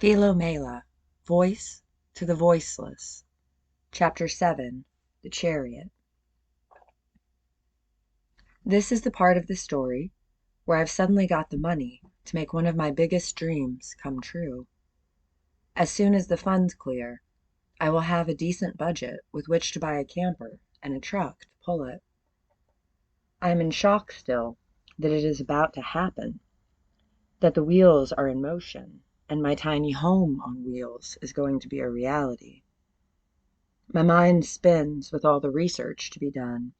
Philomela, Voice to the Voiceless. Chapter 7, The Chariot. This is the part of the story where I've suddenly got the money to make one of my biggest dreams come true. As soon as the funds clear, I will have a decent budget with which to buy a camper and a truck to pull it. I am in shock still that it is about to happen, that the wheels are in motion, and my tiny home on wheels is going to be a reality. My mind spins with all the research to be done,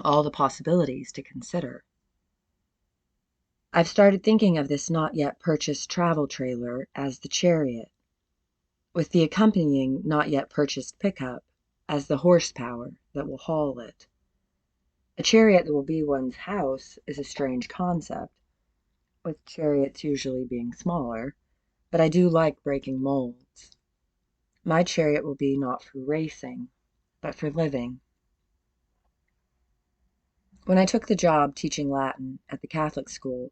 all the possibilities to consider. I've started thinking of this not yet purchased travel trailer as the Chariot, with the accompanying not yet purchased pickup as the horsepower that will haul it. A chariot that will be one's house is a strange concept, with chariots usually being smaller, but I do like breaking molds. My chariot will be not for racing, but for living. When I took the job teaching Latin at the Catholic school,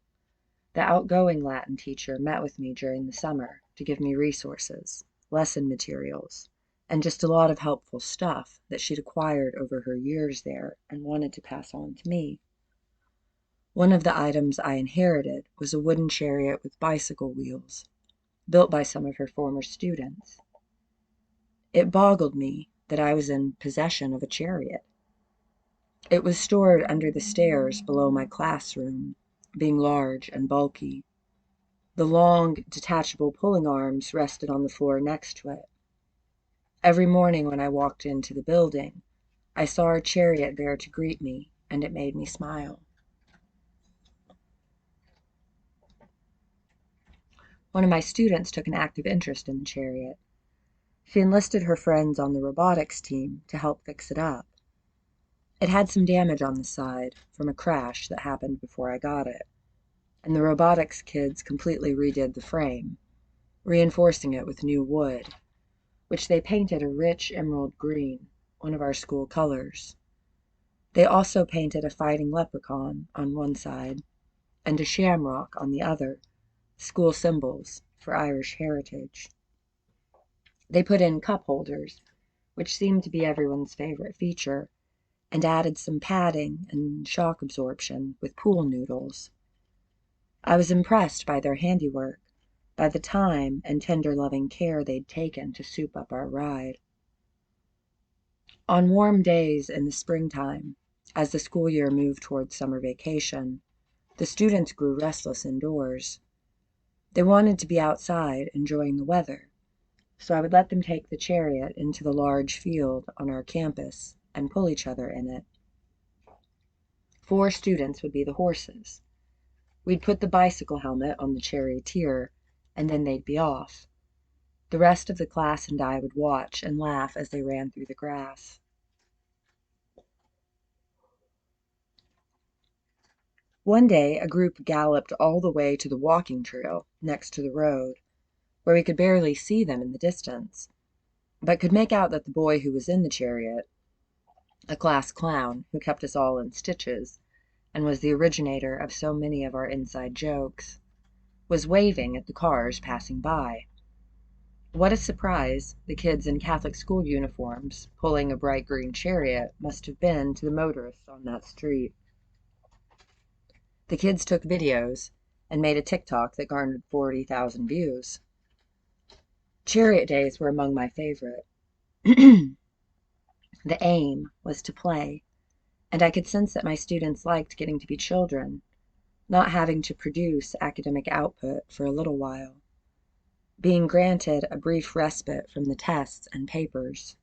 the outgoing Latin teacher met with me during the summer to give me resources, lesson materials, and just a lot of helpful stuff that she'd acquired over her years there and wanted to pass on to me. One of the items I inherited was a wooden chariot with bicycle wheels, built by some of her former students. It boggled me that I was in possession of a chariot. It was stored under the stairs below my classroom, being large and bulky. The long, detachable pulling arms rested on the floor next to it. Every morning when I walked into the building, I saw our chariot there to greet me, and it made me smile. One of my students took an active interest in the chariot. She enlisted her friends on the robotics team to help fix it up. It had some damage on the side from a crash that happened before I got it, and the robotics kids completely redid the frame, reinforcing it with new wood, which they painted a rich emerald green, one of our school colors. They also painted a fighting leprechaun on one side and a shamrock on the other, school symbols for Irish heritage. They put in cup holders, which seemed to be everyone's favorite feature, and added some padding and shock absorption with pool noodles. I was impressed by their handiwork, by the time and tender loving care they'd taken to soup up our ride. On warm days in the springtime, as the school year moved towards summer vacation, the students grew restless indoors. They wanted to be outside enjoying the weather, so I would let them take the chariot into the large field on our campus and pull each other in it. 4 students would be the horses. We'd put the bicycle helmet on the charioteer, and then they'd be off. The rest of the class and I would watch and laugh as they ran through the grass. One day, a group galloped all the way to the walking trail next to the road, where we could barely see them in the distance, but could make out that the boy who was in the chariot, a class clown who kept us all in stitches and was the originator of so many of our inside jokes, was waving at the cars passing by. What a surprise the kids in Catholic school uniforms pulling a bright green chariot must have been to the motorists on that street. The kids took videos and made a TikTok that garnered 40,000 views. Chariot days were among my favorite. The aim was to play, and I could sense that my students liked getting to be children, not having to produce academic output for a little while, being granted a brief respite from the tests and papers.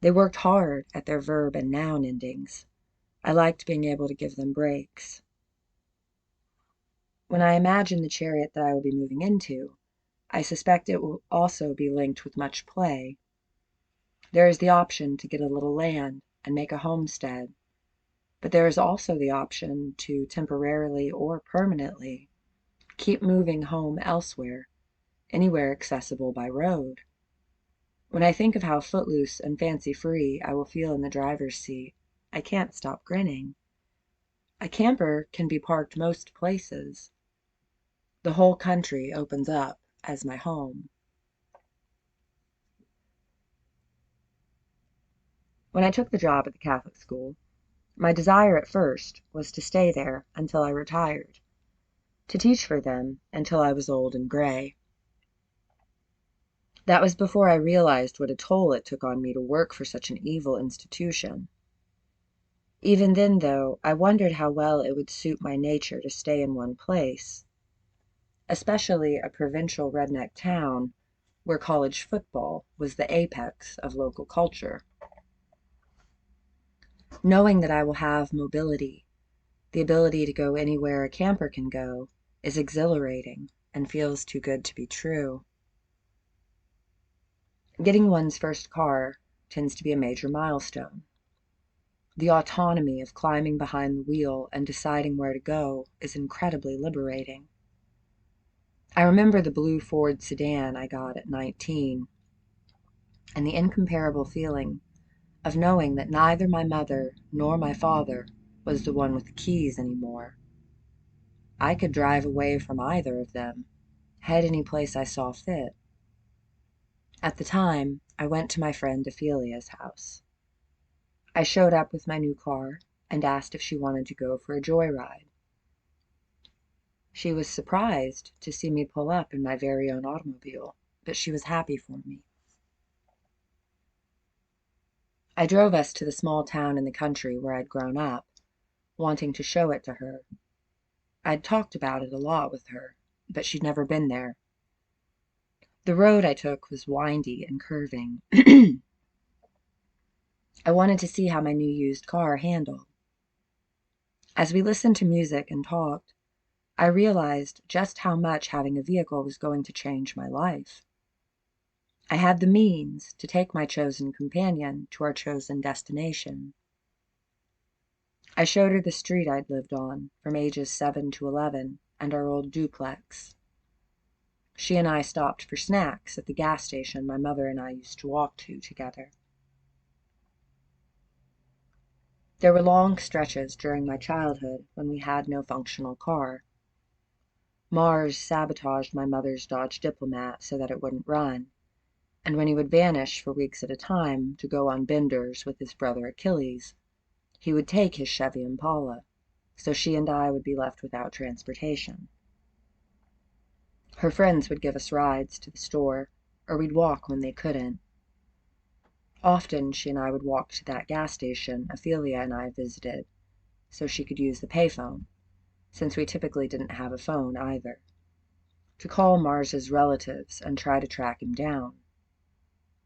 They worked hard at their verb and noun endings. I liked being able to give them breaks. When I imagine the chariot that I will be moving into, I suspect it will also be linked with much play. There is the option to get a little land and make a homestead, but there is also the option to temporarily or permanently keep moving home elsewhere, anywhere accessible by road. When I think of how footloose and fancy-free I will feel in the driver's seat, I can't stop grinning. A camper can be parked most places. The whole country opens up as my home. When I took the job at the Catholic school, my desire at first was to stay there until I retired, to teach for them until I was old and gray. That was before I realized what a toll it took on me to work for such an evil institution. Even then, though, I wondered how well it would suit my nature to stay in one place, especially a provincial redneck town where college football was the apex of local culture. Knowing that I will have mobility, the ability to go anywhere a camper can go, is exhilarating and feels too good to be true. Getting one's first car tends to be a major milestone. The autonomy of climbing behind the wheel and deciding where to go is incredibly liberating. I remember the blue Ford sedan I got at 19, and the incomparable feeling of knowing that neither my mother nor my father was the one with the keys anymore. I could drive away from either of them, head any place I saw fit. At the time, I went to my friend Ophelia's house. I showed up with my new car and asked if she wanted to go for a joyride. She was surprised to see me pull up in my very own automobile, but she was happy for me. I drove us to the small town in the country where I'd grown up, wanting to show it to her. I'd talked about it a lot with her, but she'd never been there. The road I took was windy and curving. I wanted to see how my new used car handled. As we listened to music and talked, I realized just how much having a vehicle was going to change my life. I had the means to take my chosen companion to our chosen destination. I showed her the street I'd lived on from ages 7 to 11 and our old duplex. She and I stopped for snacks at the gas station my mother and I used to walk to together. There were long stretches during my childhood when we had no functional car. Mars sabotaged my mother's Dodge Diplomat so that it wouldn't run, and when he would vanish for weeks at a time to go on benders with his brother Achilles, he would take his Chevy Impala, so she and I would be left without transportation. Her friends would give us rides to the store, or we'd walk when they couldn't. Often she and I would walk to that gas station Ophelia and I visited, so she could use the payphone, since we typically didn't have a phone either, to call Mars's relatives and try to track him down.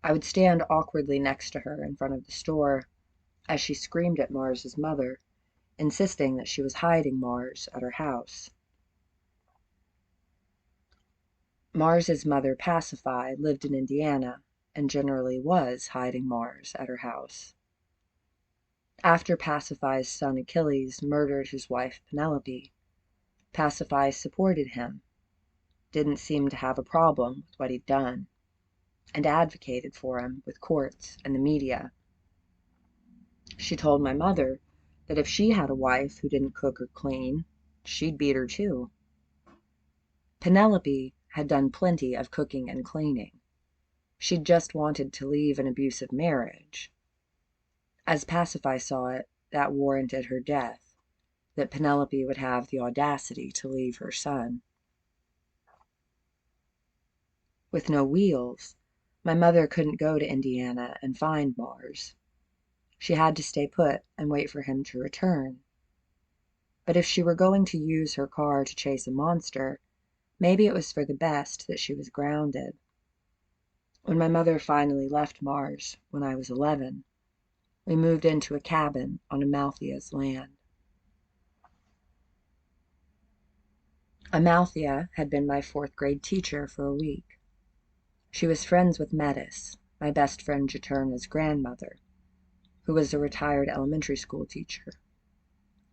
I would stand awkwardly next to her in front of the store as she screamed at Mars's mother, insisting that she was hiding Mars at her house. Mars's mother, Pacify, lived in Indiana and generally was hiding Mars at her house. After Pacify's son Achilles murdered his wife Penelope, Pacify supported him, didn't seem to have a problem with what he'd done, and advocated for him with courts and the media. She told my mother that if she had a wife who didn't cook or clean, she'd beat her too. Penelope had done plenty of cooking and cleaning. She'd just wanted to leave an abusive marriage. As Pacify saw it, that warranted her death, that Penelope would have the audacity to leave her son. With no wheels, my mother couldn't go to Indiana and find Mars. She had to stay put and wait for him to return. But if she were going to use her car to chase a monster, maybe it was for the best that she was grounded. When my mother finally left Mars, when I was 11, we moved into a cabin on Amalthea's land. Amalthea had been my 4th-grade teacher for a week. She was friends with Metis, my best friend Juturna's grandmother, who was a retired elementary school teacher.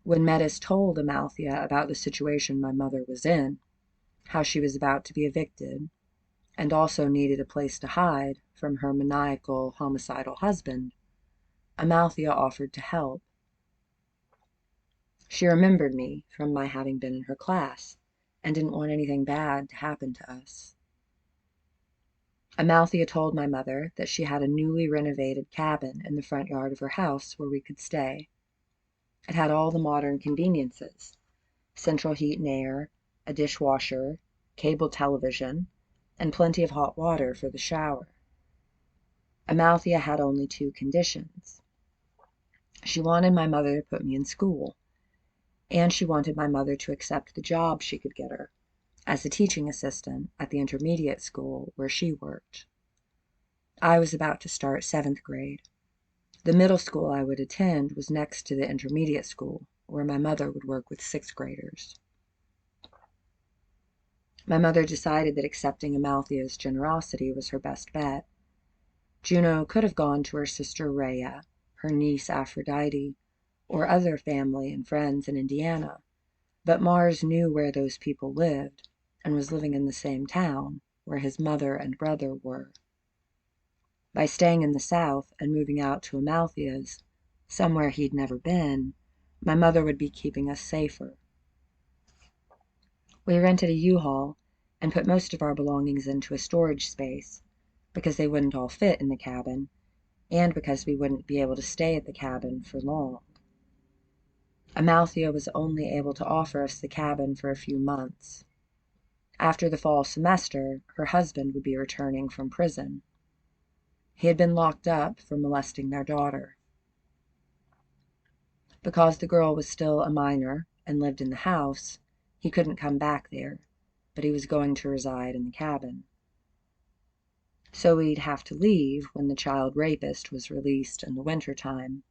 When Metis told Amalthea about the situation my mother was in, how she was about to be evicted, and also needed a place to hide from her maniacal, homicidal husband, Amalthea offered to help. She remembered me from my having been in her class, and didn't want anything bad to happen to us. Amalthea told my mother that she had a newly renovated cabin in the front yard of her house where we could stay. It had all the modern conveniences: central heat and air, a dishwasher, cable television, and plenty of hot water for the shower. Amalthea had only 2 conditions. She wanted my mother to put me in school, and she wanted my mother to accept the job she could get her as a teaching assistant at the intermediate school where she worked. I was about to start 7th grade. The middle school I would attend was next to the intermediate school, where my mother would work with 6th graders. My mother decided that accepting Amalthea's generosity was her best bet. Juno could have gone to her sister Rhea, her niece Aphrodite, or other family and friends in Indiana, but Mars knew where those people lived and was living in the same town where his mother and brother were. By staying in the South and moving out to Amalthea's, somewhere he'd never been, my mother would be keeping us safer. We rented a U-Haul and put most of our belongings into a storage space, because they wouldn't all fit in the cabin, and because we wouldn't be able to stay at the cabin for long. Amalthea was only able to offer us the cabin for a few months. After the fall semester, her husband would be returning from prison. He had been locked up for molesting their daughter. Because the girl was still a minor and lived in the house, he couldn't come back there, but he was going to reside in the cabin. So we'd have to leave when the child rapist was released in the winter time.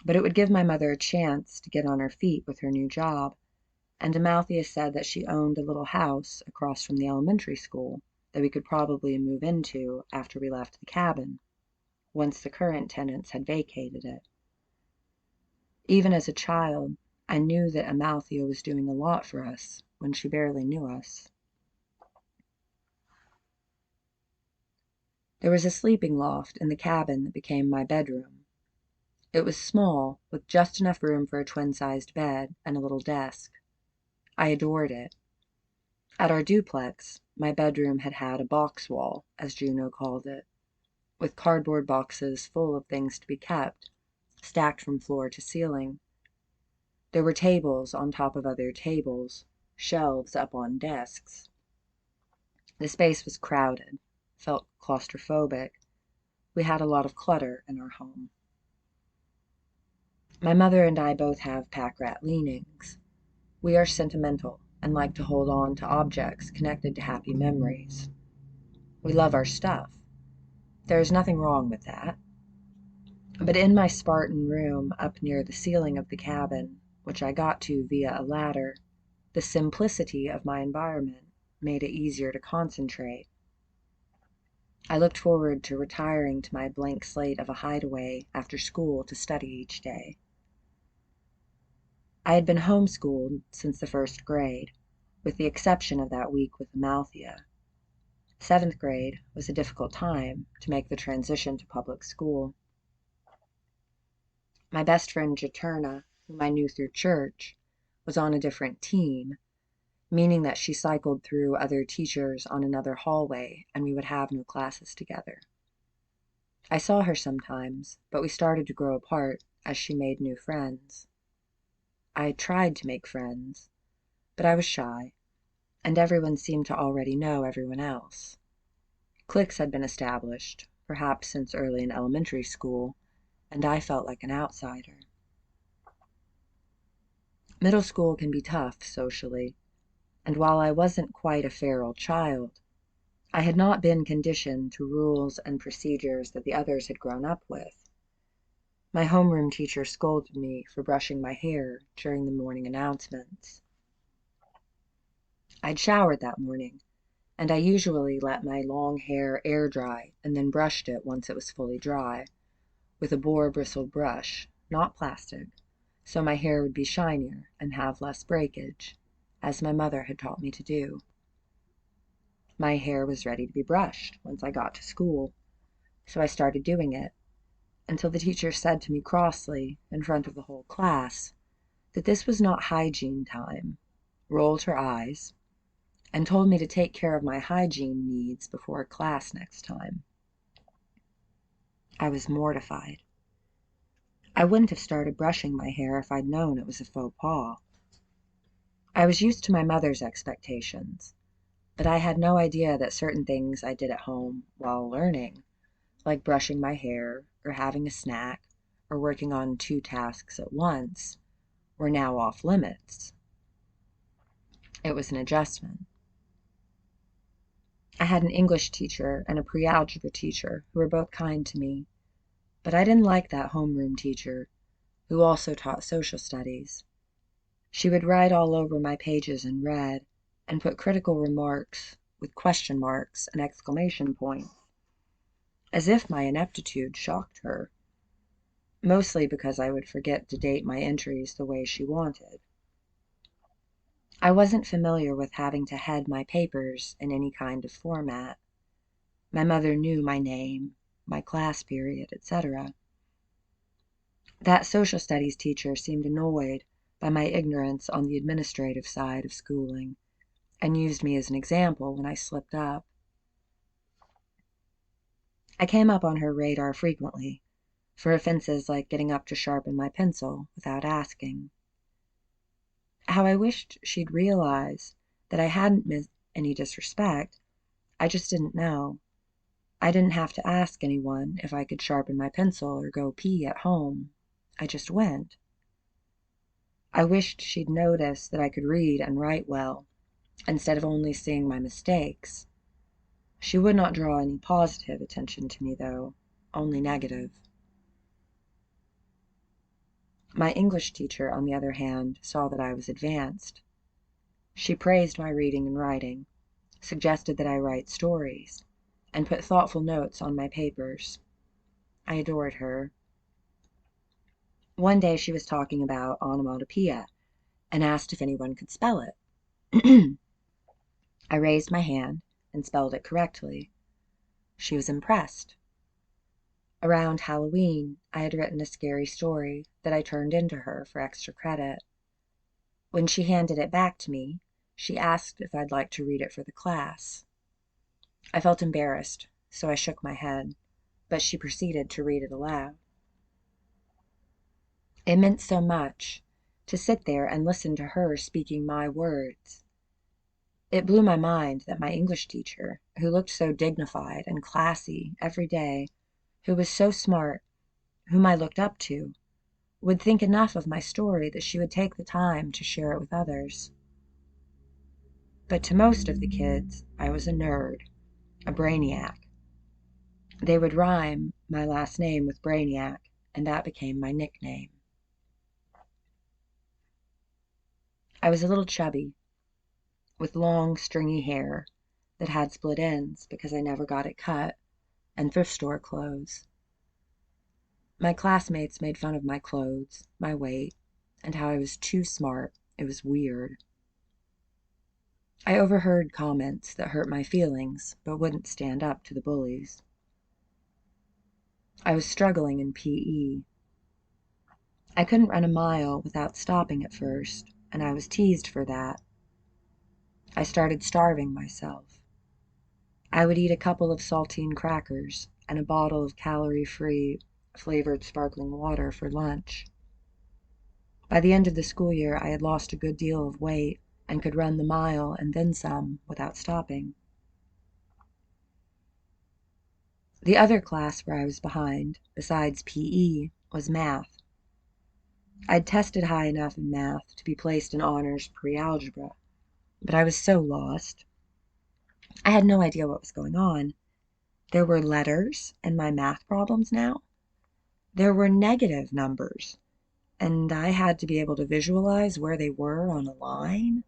But it would give my mother a chance to get on her feet with her new job, and Amalthea said that she owned a little house across from the elementary school that we could probably move into after we left the cabin, once the current tenants had vacated it. Even as a child, I knew that Amalthea was doing a lot for us when she barely knew us. There was a sleeping loft in the cabin that became my bedroom. It was small, with just enough room for a twin-sized bed and a little desk. I adored it. At our duplex, my bedroom had had a box wall, as Juno called it, with cardboard boxes full of things to be kept, stacked from floor to ceiling. There were tables on top of other tables, shelves up on desks. The space was crowded, felt claustrophobic. We had a lot of clutter in our home. My mother and I both have pack rat leanings. We are sentimental and like to hold on to objects connected to happy memories. We love our stuff. There is nothing wrong with that. But in my Spartan room up near the ceiling of the cabin, which I got to via a ladder, the simplicity of my environment made it easier to concentrate. I looked forward to retiring to my blank slate of a hideaway after school to study each day. I had been homeschooled since the 1st grade, with the exception of that week with Amalthea. 7th grade was a difficult time to make the transition to public school. My best friend Jaterna, whom I knew through church, was on a different team, meaning that she cycled through other teachers on another hallway and we would have no classes together. I saw her sometimes, but we started to grow apart as she made new friends. I tried to make friends, but I was shy, and everyone seemed to already know everyone else. Cliques had been established, perhaps since early in elementary school, and I felt like an outsider. Middle school can be tough socially, and while I wasn't quite a feral child, I had not been conditioned to rules and procedures that the others had grown up with. My homeroom teacher scolded me for brushing my hair during the morning announcements. I'd showered that morning, and I usually let my long hair air dry and then brushed it once it was fully dry, with a boar bristle brush, not plastic, so my hair would be shinier and have less breakage, as my mother had taught me to do. My hair was ready to be brushed once I got to school, so I started doing it, until the teacher said to me crossly, in front of the whole class, that this was not hygiene time, rolled her eyes, and told me to take care of my hygiene needs before class next time. I was mortified. I wouldn't have started brushing my hair if I'd known it was a faux pas. I was used to my mother's expectations, but I had no idea that certain things I did at home while learning, like brushing my hair or having a snack or working on 2 tasks at once, were now off limits. It was an adjustment. I had an English teacher and a pre-algebra teacher who were both kind to me, but I didn't like that homeroom teacher, who also taught social studies. She would write all over my pages in red and put critical remarks with question marks and exclamation points, as if my ineptitude shocked her, mostly because I would forget to date my entries the way she wanted. I wasn't familiar with having to head my papers in any kind of format. My mother knew my name, my class period, etc. That social studies teacher seemed annoyed by my ignorance on the administrative side of schooling and used me as an example when I slipped up. I came up on her radar frequently for offenses like getting up to sharpen my pencil without asking. How I wished she'd realize that I hadn't meant any disrespect. I just didn't know. I didn't have to ask anyone if I could sharpen my pencil or go pee at home. I just went. I wished she'd notice that I could read and write well, instead of only seeing my mistakes. She would not draw any positive attention to me, though, only negative. My English teacher, on the other hand, saw that I was advanced. She praised my reading and writing, suggested that I write stories, and put thoughtful notes on my papers. I adored her. One day she was talking about onomatopoeia and asked if anyone could spell it. I raised my hand and spelled it correctly. She was impressed. Around Halloween, I had written a scary story that I turned into her for extra credit. When she handed it back to me, she asked if I'd like to read it for the class. I felt embarrassed, so I shook my head, but she proceeded to read it aloud. It meant so much to sit there and listen to her speaking my words. It blew my mind that my English teacher, who looked so dignified and classy every day, who was so smart, whom I looked up to, would think enough of my story that she would take the time to share it with others. But to most of the kids, I was a nerd, a brainiac. They would rhyme my last name with Brainiac, and that became my nickname. I was a little chubby, with long, stringy hair that had split ends because I never got it cut, and thrift store clothes. My classmates made fun of my clothes, my weight, and how I was too smart. It was weird. I overheard comments that hurt my feelings, but wouldn't stand up to the bullies. I was struggling in PE. I couldn't run a mile without stopping at first, and I was teased for that. I started starving myself. I would eat a couple of saltine crackers and a bottle of calorie-free flavored sparkling water for lunch. By the end of the school year, I had lost a good deal of weight and could run the mile and then some without stopping. The other class where I was behind, besides PE, was math. I'd tested high enough in math to be placed in honors pre-algebra, but I was so lost. I had no idea what was going on. There were letters in my math problems now. There were negative numbers, and I had to be able to visualize where they were on a line.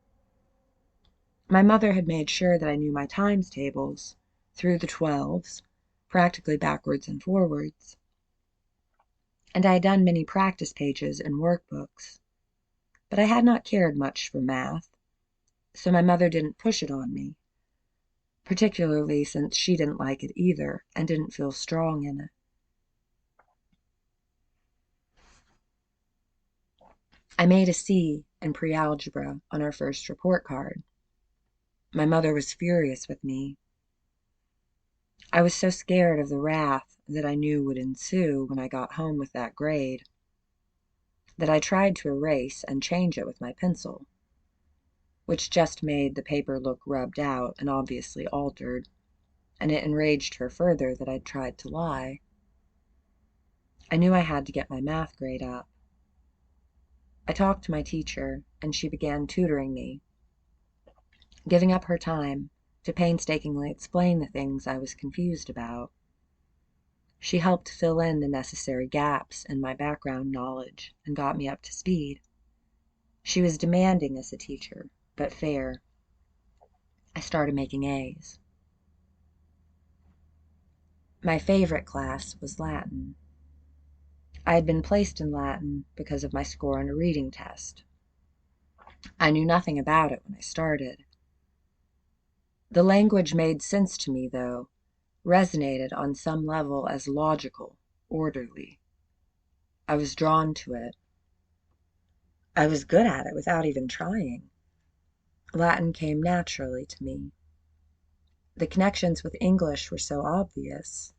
My mother had made sure that I knew my times tables, through the 12s, practically backwards and forwards. And I had done many practice pages and workbooks. But I had not cared much for math, so my mother didn't push it on me, particularly since she didn't like it either and didn't feel strong in it. I made a C in pre-algebra on our first report card. My mother was furious with me. I was so scared of the wrath that I knew would ensue when I got home with that grade that I tried to erase and change it with my pencil, which just made the paper look rubbed out and obviously altered, and it enraged her further that I'd tried to lie. I knew I had to get my math grade up. I talked to my teacher, and she began tutoring me, giving up her time to painstakingly explain the things I was confused about. She helped fill in the necessary gaps in my background knowledge and got me up to speed. She was demanding as a teacher, but fair. I started making A's. My favorite class was Latin. I had been placed in Latin because of my score on a reading test. I knew nothing about it when I started. The language made sense to me, though, resonated on some level as logical, orderly. I was drawn to it. I was good at it without even trying. Latin came naturally to me. The connections with English were so obvious.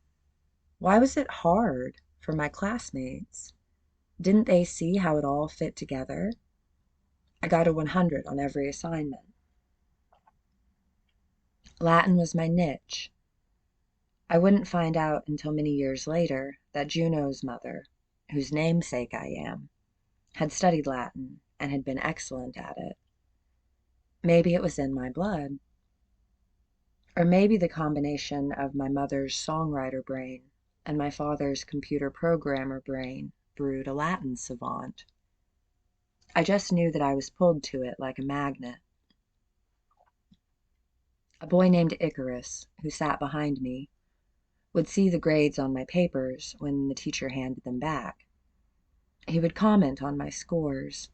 Why was it hard for my classmates? Didn't they see how it all fit together? I got a 100 on every assignment. Latin was my niche. I wouldn't find out until many years later that Juno's mother, whose namesake I am, had studied Latin and had been excellent at it. Maybe it was in my blood. Or maybe the combination of my mother's songwriter brain and my father's computer programmer brain brewed a Latin savant. I just knew that I was pulled to it like a magnet. A boy named Icarus, who sat behind me, would see the grades on my papers when the teacher handed them back. He would comment on my scores.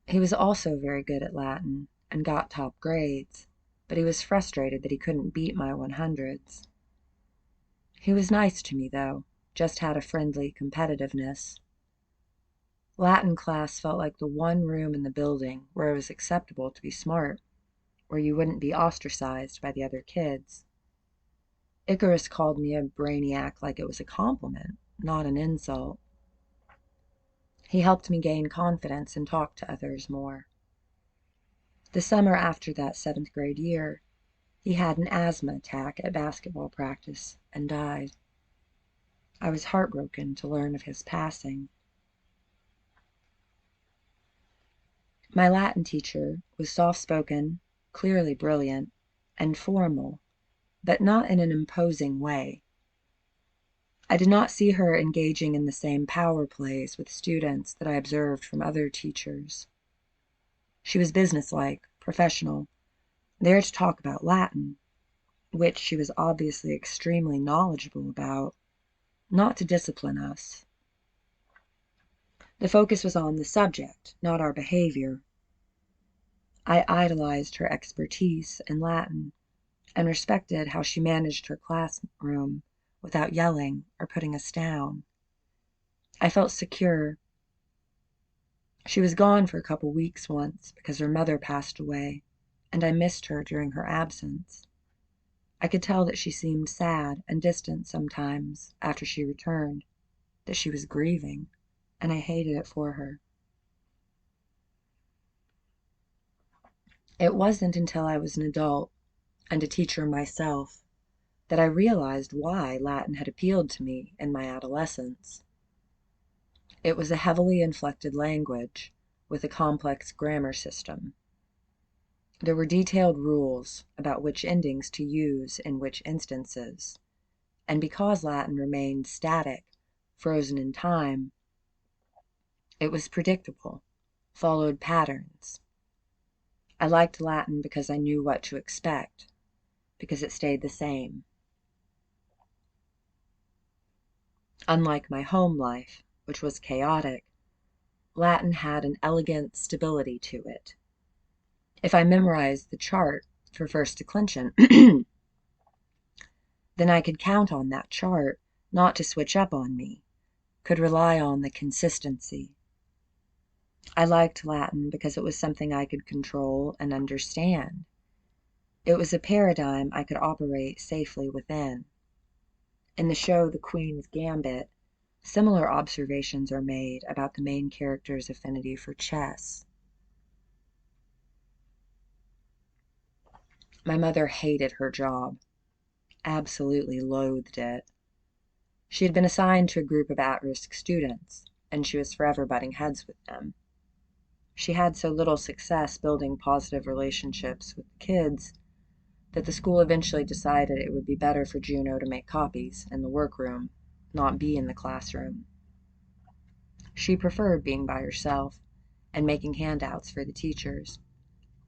He was also very good at Latin and got top grades, but he was frustrated that he couldn't beat my 100s. He was nice to me, though, just had a friendly competitiveness. Latin class felt like the one room in the building where it was acceptable to be smart, where you wouldn't be ostracized by the other kids. Icarus called me a brainiac like it was a compliment, not an insult. He helped me gain confidence and talk to others more. The summer after that 7th grade year, he had an asthma attack at basketball practice and died. I was heartbroken to learn of his passing. My Latin teacher was soft-spoken, clearly brilliant, and formal, but not in an imposing way. I did not see her engaging in the same power plays with students that I observed from other teachers. She was businesslike, professional, there to talk about Latin, which she was obviously extremely knowledgeable about, not to discipline us. The focus was on the subject, not our behavior. I idolized her expertise in Latin and respected how she managed her classroom without yelling or putting us down. I felt secure. She was gone for a couple weeks once because her mother passed away, and I missed her during her absence. I could tell that she seemed sad and distant sometimes after she returned, that she was grieving, and I hated it for her. It wasn't until I was an adult and a teacher myself that I realized why Latin had appealed to me in my adolescence. It was a heavily inflected language with a complex grammar system. There were detailed rules about which endings to use in which instances, and because Latin remained static, frozen in time, it was predictable, followed patterns. I liked Latin because I knew what to expect, because it stayed the same. Unlike my home life, which was chaotic, Latin had an elegant stability to it. If I memorized the chart for first declension, then I could count on that chart not to switch up on me, could rely on the consistency. I liked Latin because it was something I could control and understand. It was a paradigm I could operate safely within. In the show The Queen's Gambit, similar observations are made about the main character's affinity for chess. My mother hated her job, absolutely loathed it. She had been assigned to a group of at-risk students, and she was forever butting heads with them. She had so little success building positive relationships with the kids that the school eventually decided it would be better for Juno to make copies in the workroom, not be in the classroom. She preferred being by herself and making handouts for the teachers,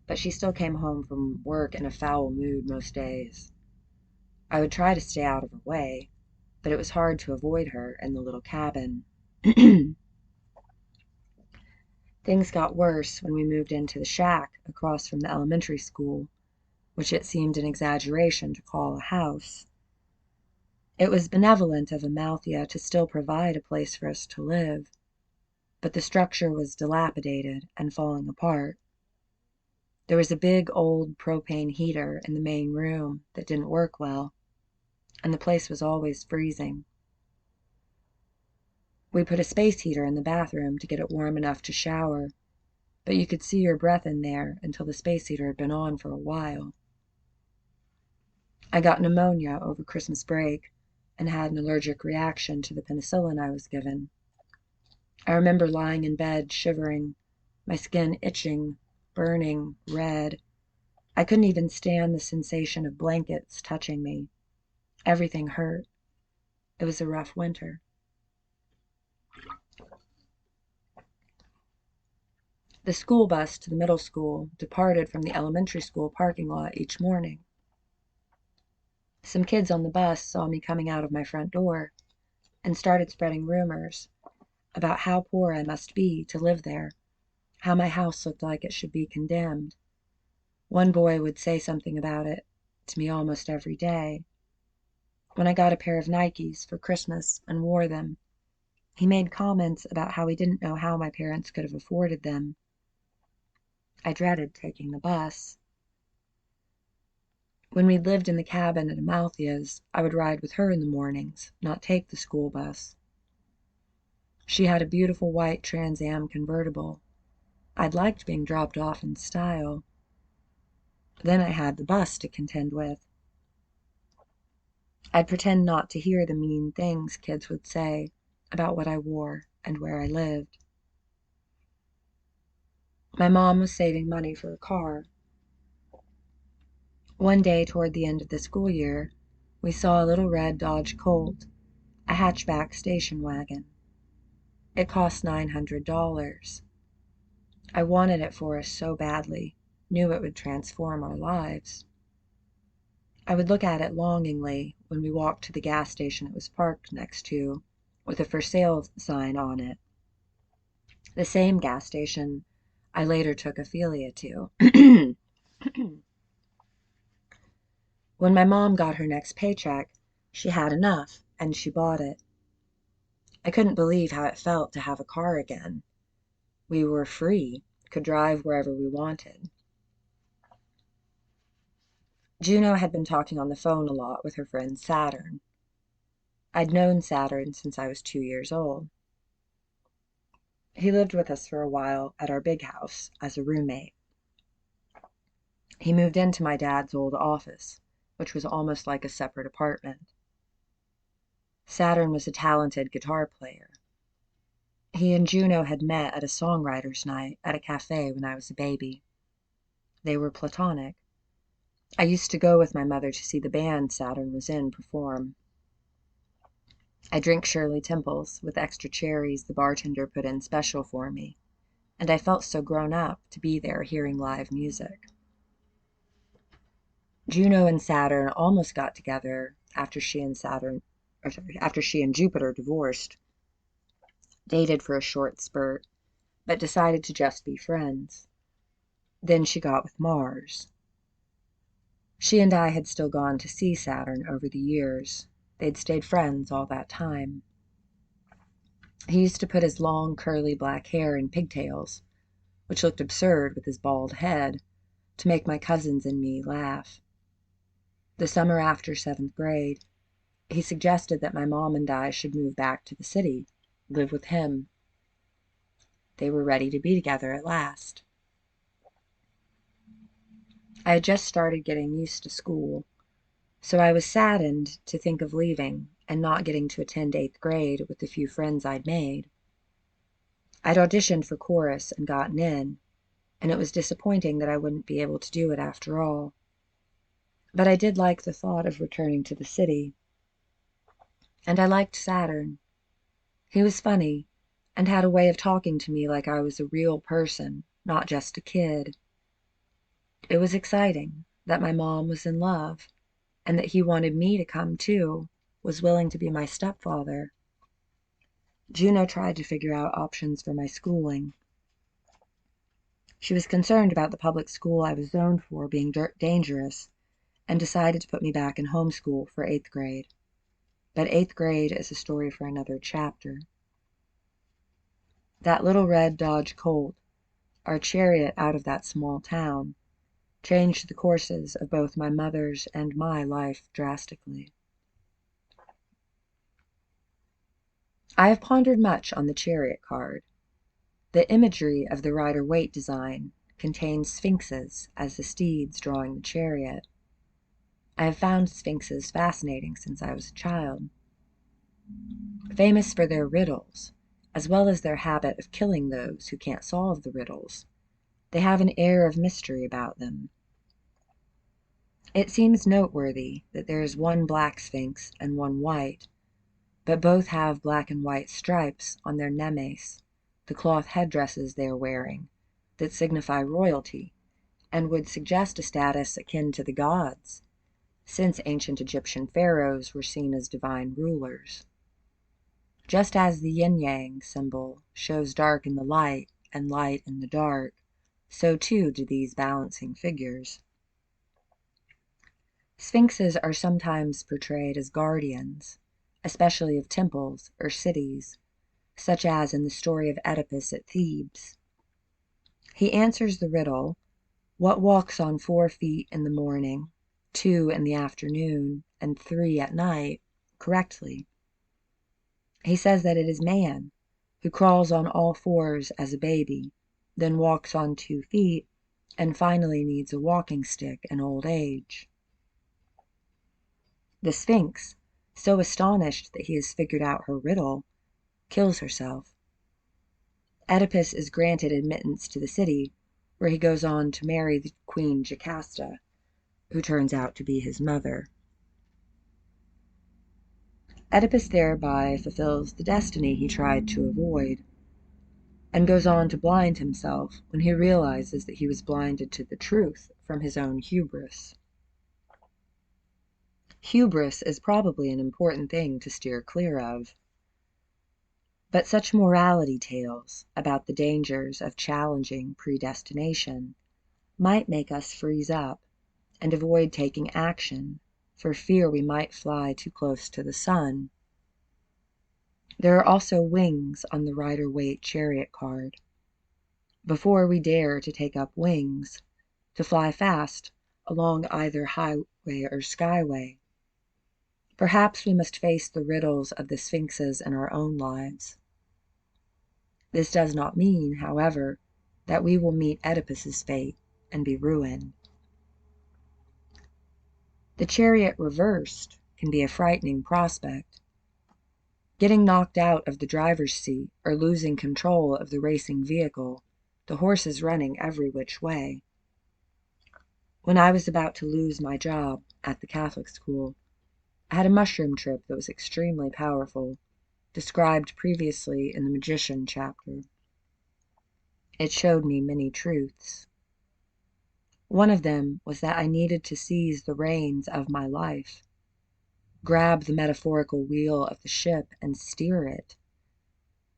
but she still came home from work in a foul mood most days. I would try to stay out of her way, but it was hard to avoid her in the little cabin. Things got worse when we moved into the shack across from the elementary school, which it seemed an exaggeration to call a house. It was benevolent of Amalthea to still provide a place for us to live, but the structure was dilapidated and falling apart. There was a big old propane heater in the main room that didn't work well, and the place was always freezing. We put a space heater in the bathroom to get it warm enough to shower, but you could see your breath in there until the space heater had been on for a while. I got pneumonia over Christmas break and had an allergic reaction to the penicillin I was given. I remember lying in bed shivering, my skin itching, burning, red. I couldn't even stand the sensation of blankets touching me. Everything hurt. It was a rough winter. The school bus to the middle school departed from the elementary school parking lot each morning. Some kids on the bus saw me coming out of my front door and started spreading rumors about how poor I must be to live there, how my house looked like it should be condemned. One boy would say something about it to me almost every day. When I got a pair of Nikes for Christmas and wore them, he made comments about how he didn't know how my parents could have afforded them. I dreaded taking the bus. When we lived in the cabin at Amalthea's, I would ride with her in the mornings, not take the school bus. She had a beautiful white Trans Am convertible. I'd liked being dropped off in style. Then I had the bus to contend with. I'd pretend not to hear the mean things kids would say about what I wore and where I lived. My mom was saving money for a car. One day toward the end of the school year, we saw a little red Dodge Colt, a hatchback station wagon. It cost $900. I wanted it for us so badly, knew it would transform our lives. I would look at it longingly when we walked to the gas station it was parked next to, with a for sale sign on it. The same gas station I later took Ophelia to. When my mom got her next paycheck, she had enough, and she bought it. I couldn't believe how it felt to have a car again. We were free, could drive wherever we wanted. Juno had been talking on the phone a lot with her friend Saturn. I'd known Saturn since I was 2 years old. He lived with us for a while at our big house as a roommate. He moved into my dad's old office, which was almost like a separate apartment. Saturn was a talented guitar player. He and Juno had met at a songwriter's night at a cafe when I was a baby. They were platonic. I used to go with my mother to see the band Saturn was in perform. I drink Shirley Temples with extra cherries the bartender put in special for me, and I felt so grown up to be there hearing live music. Juno and Saturn almost got together after she and Jupiter divorced, dated for a short spurt, but decided to just be friends. Then she got with Mars. She and I had still gone to see Saturn over the years. They'd stayed friends all that time. He used to put his long, curly black hair in pigtails, which looked absurd with his bald head, to make my cousins and me laugh. The summer after 7th grade, he suggested that my mom and I should move back to the city, live with him. They were ready to be together at last. I had just started getting used to school, so I was saddened to think of leaving and not getting to attend 8th grade with the few friends I'd made. I'd auditioned for chorus and gotten in, and it was disappointing that I wouldn't be able to do it after all. But I did like the thought of returning to the city. And I liked Saturn. He was funny and had a way of talking to me like I was a real person, not just a kid. It was exciting that my mom was in love and that he wanted me to come too, was willing to be my stepfather. Juno tried to figure out options for my schooling. She was concerned about the public school I was zoned for being dangerous and decided to put me back in homeschool for 8th grade. But 8th grade is a story for another chapter. That little red Dodge Colt, our Chariot out of that small town, changed the courses of both my mother's and my life drastically. I have pondered much on the Chariot card. The imagery of the rider-waite design contains sphinxes as the steeds drawing the chariot. I have found sphinxes fascinating since I was a child. Famous for their riddles, as well as their habit of killing those who can't solve the riddles, they have an air of mystery about them. It seems noteworthy that there is one black sphinx and one white, but both have black and white stripes on their nemes, the cloth headdresses they are wearing, that signify royalty, and would suggest a status akin to the gods, since ancient Egyptian pharaohs were seen as divine rulers. Just as the yin-yang symbol shows dark in the light and light in the dark, so too do these balancing figures. Sphinxes are sometimes portrayed as guardians, especially of temples or cities, such as in the story of Oedipus at Thebes. He answers the riddle, what walks on 4 feet in the morning, 2 in the afternoon, and 3 at night, correctly. He says that it is man, who crawls on all 4s as a baby, then walks on 2 feet, and finally needs a walking stick in old age. The Sphinx, so astonished that he has figured out her riddle, kills herself. Oedipus is granted admittance to the city, where he goes on to marry the Queen Jocasta, who turns out to be his mother. Oedipus thereby fulfills the destiny he tried to avoid, and goes on to blind himself when he realizes that he was blinded to the truth from his own hubris. Hubris is probably an important thing to steer clear of. But such morality tales about the dangers of challenging predestination might make us freeze up and avoid taking action for fear we might fly too close to the sun. There are also wings on the rider-waite chariot card. Before we dare to take up wings, to fly fast along either highway or skyway, perhaps we must face the riddles of the sphinxes in our own lives. This does not mean, however, that we will meet Oedipus's fate and be ruined. The chariot reversed can be a frightening prospect. Getting knocked out of the driver's seat or losing control of the racing vehicle, the horses running every which way. When I was about to lose my job at the Catholic school, I had a mushroom trip that was extremely powerful, described previously in the Magician chapter. It showed me many truths. One of them was that I needed to seize the reins of my life, grab the metaphorical wheel of the ship and steer it,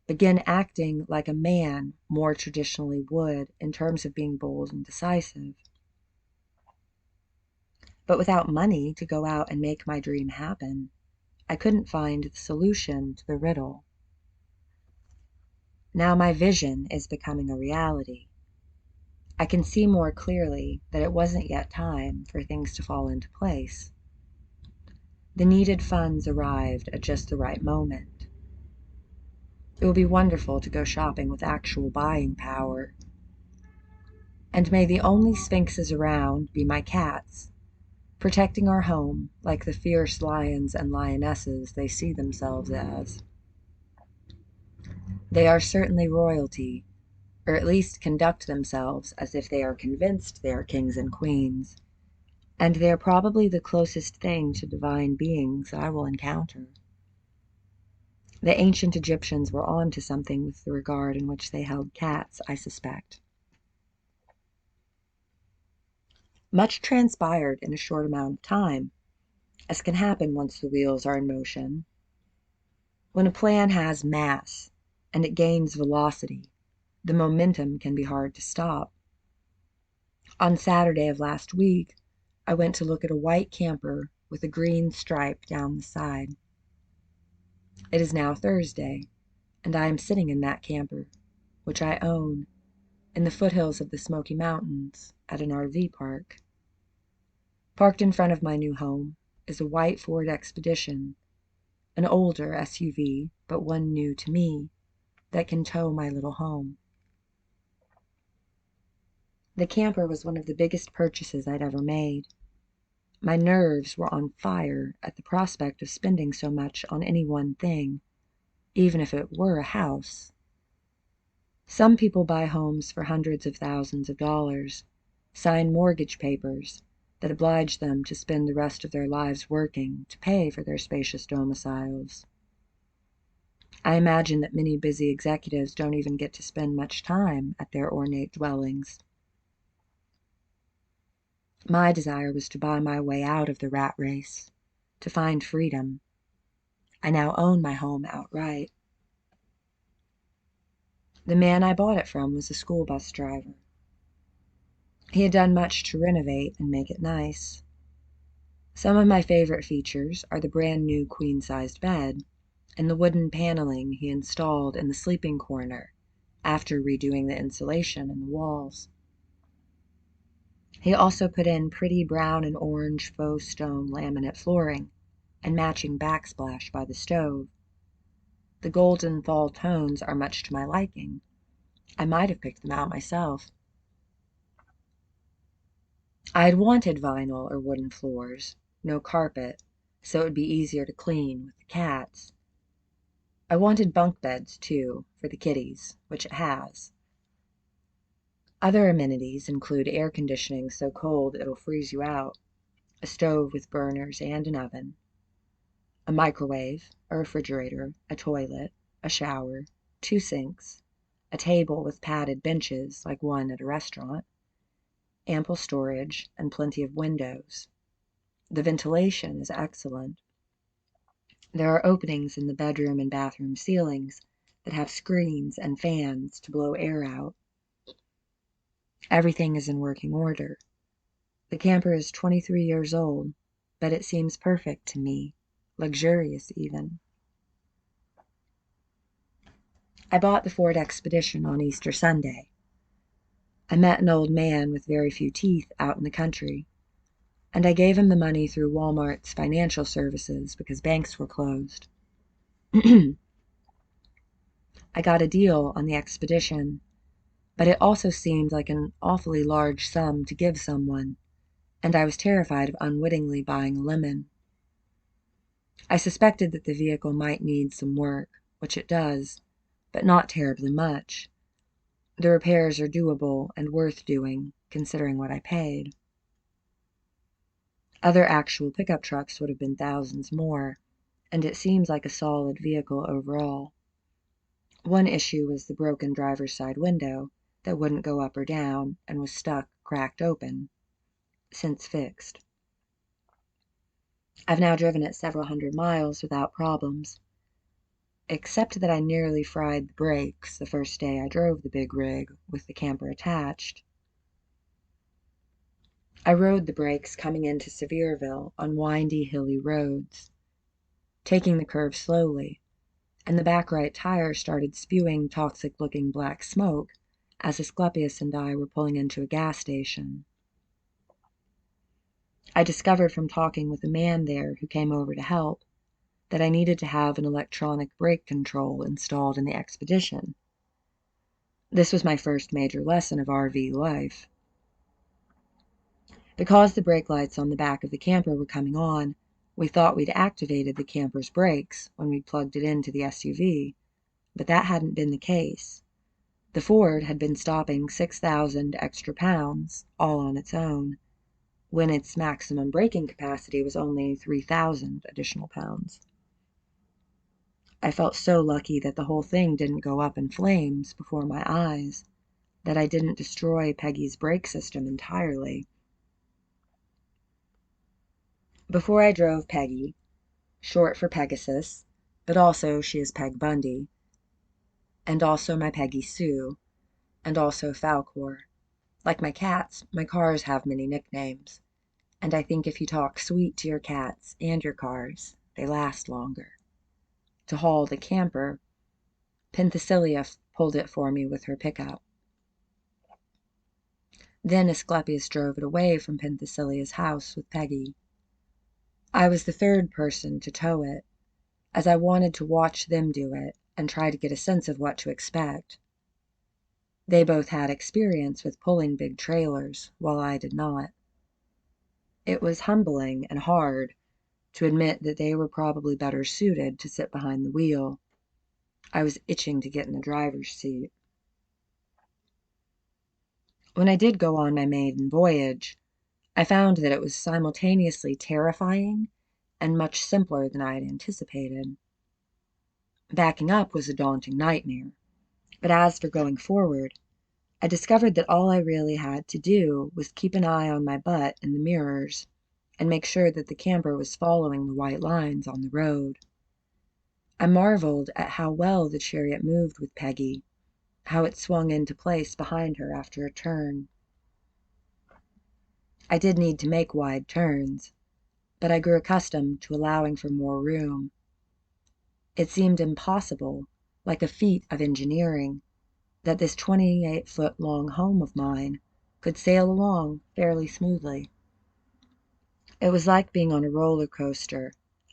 begin acting like a man more traditionally would in terms of being bold and decisive. But without money to go out and make my dream happen, I couldn't find the solution to the riddle. Now my vision is becoming a reality. I can see more clearly that it wasn't yet time for things to fall into place. The needed funds arrived at just the right moment. It will be wonderful to go shopping with actual buying power. And may the only sphinxes around be my cats, protecting our home like the fierce lions and lionesses they see themselves as. They are certainly royalty, or at least conduct themselves as if they are convinced they are kings and queens, and they are probably the closest thing to divine beings I will encounter. The ancient Egyptians were on to something with the regard in which they held cats, I suspect. Much transpired in a short amount of time, as can happen once the wheels are in motion. When a plan has mass, and it gains velocity, the momentum can be hard to stop. On Saturday of last week, I went to look at a white camper with a green stripe down the side. It is now Thursday, and I am sitting in that camper, which I own, in the foothills of the Smoky Mountains at an RV park. Parked in front of my new home is a white Ford Expedition, an older SUV, but one new to me, that can tow my little home. The camper was one of the biggest purchases I'd ever made. My nerves were on fire at the prospect of spending so much on any one thing, even if it were a house. Some people buy homes for hundreds of thousands of dollars, sign mortgage papers that oblige them to spend the rest of their lives working to pay for their spacious domiciles. I imagine that many busy executives don't even get to spend much time at their ornate dwellings. My desire was to buy my way out of the rat race, to find freedom. I now own my home outright. The man I bought it from was a school bus driver. He had done much to renovate and make it nice. Some of my favorite features are the brand new queen-sized bed and the wooden paneling he installed in the sleeping corner after redoing the insulation in the walls. He also put in pretty brown and orange faux stone laminate flooring and matching backsplash by the stove. The golden fall tones are much to my liking. I might have picked them out myself. I had wanted vinyl or wooden floors, no carpet, so it would be easier to clean with the cats. I wanted bunk beds, too, for the kitties, which it has. Other amenities include air conditioning so cold it'll freeze you out, a stove with burners and an oven, a microwave, a refrigerator, a toilet, a shower, 2 sinks, a table with padded benches like one at a restaurant, ample storage, and plenty of windows. The ventilation is excellent. There are openings in the bedroom and bathroom ceilings that have screens and fans to blow air out. Everything is in working order. The camper is 23 years old, but it seems perfect to me, luxurious even. I bought the Ford Expedition on Easter Sunday. I met an old man with very few teeth out in the country, and I gave him the money through Walmart's financial services because banks were closed. I got a deal on the Expedition, but it also seemed like an awfully large sum to give someone, and I was terrified of unwittingly buying a lemon. I suspected that the vehicle might need some work, which it does, but not terribly much. The repairs are doable and worth doing, considering what I paid. Other actual pickup trucks would have been thousands more, and it seems like a solid vehicle overall. One issue was the broken driver's side window that wouldn't go up or down and was stuck cracked open, since fixed. I've now driven it several hundred miles without problems, except that I nearly fried the brakes the first day I drove the big rig with the camper attached. I rode the brakes coming into Sevierville on windy, hilly roads, taking the curve slowly, and the back right tire started spewing toxic-looking black smoke as Asclepius and I were pulling into a gas station. I discovered from talking with a man there who came over to help that I needed to have an electronic brake control installed in the expedition. This was my first major lesson of RV life. Because the brake lights on the back of the camper were coming on, we thought we'd activated the camper's brakes when we plugged it into the SUV, but that hadn't been the case. The Ford had been stopping 6,000 extra pounds, all on its own, when its maximum braking capacity was only 3,000 additional pounds. I felt so lucky that the whole thing didn't go up in flames before my eyes, that I didn't destroy Peggy's brake system entirely. Before I drove Peggy, short for Pegasus, but also she is Peg Bundy, and also my Peggy Sue, and also Falcor. Like my cats, my cars have many nicknames, and I think if you talk sweet to your cats and your cars, they last longer. To haul the camper, Penthesilea pulled it for me with her pickup. Then Asclepius drove it away from Penthesilea's house with Peggy. I was the third person to tow it, as I wanted to watch them do it and try to get a sense of what to expect. They both had experience with pulling big trailers, while I did not. It was humbling and hard to admit that they were probably better suited to sit behind the wheel. I was itching to get in the driver's seat. When I did go on my maiden voyage, I found that it was simultaneously terrifying and much simpler than I had anticipated. Backing up was a daunting nightmare, but as for going forward, I discovered that all I really had to do was keep an eye on my butt in the mirrors and make sure that the camper was following the white lines on the road. I marveled at how well the Chariot moved with Peggy, how it swung into place behind her after a turn. I did need to make wide turns, but I grew accustomed to allowing for more room. It seemed impossible, like a feat of engineering, that this 28-foot-long home of mine could sail along fairly smoothly. It was like being on a roller coaster,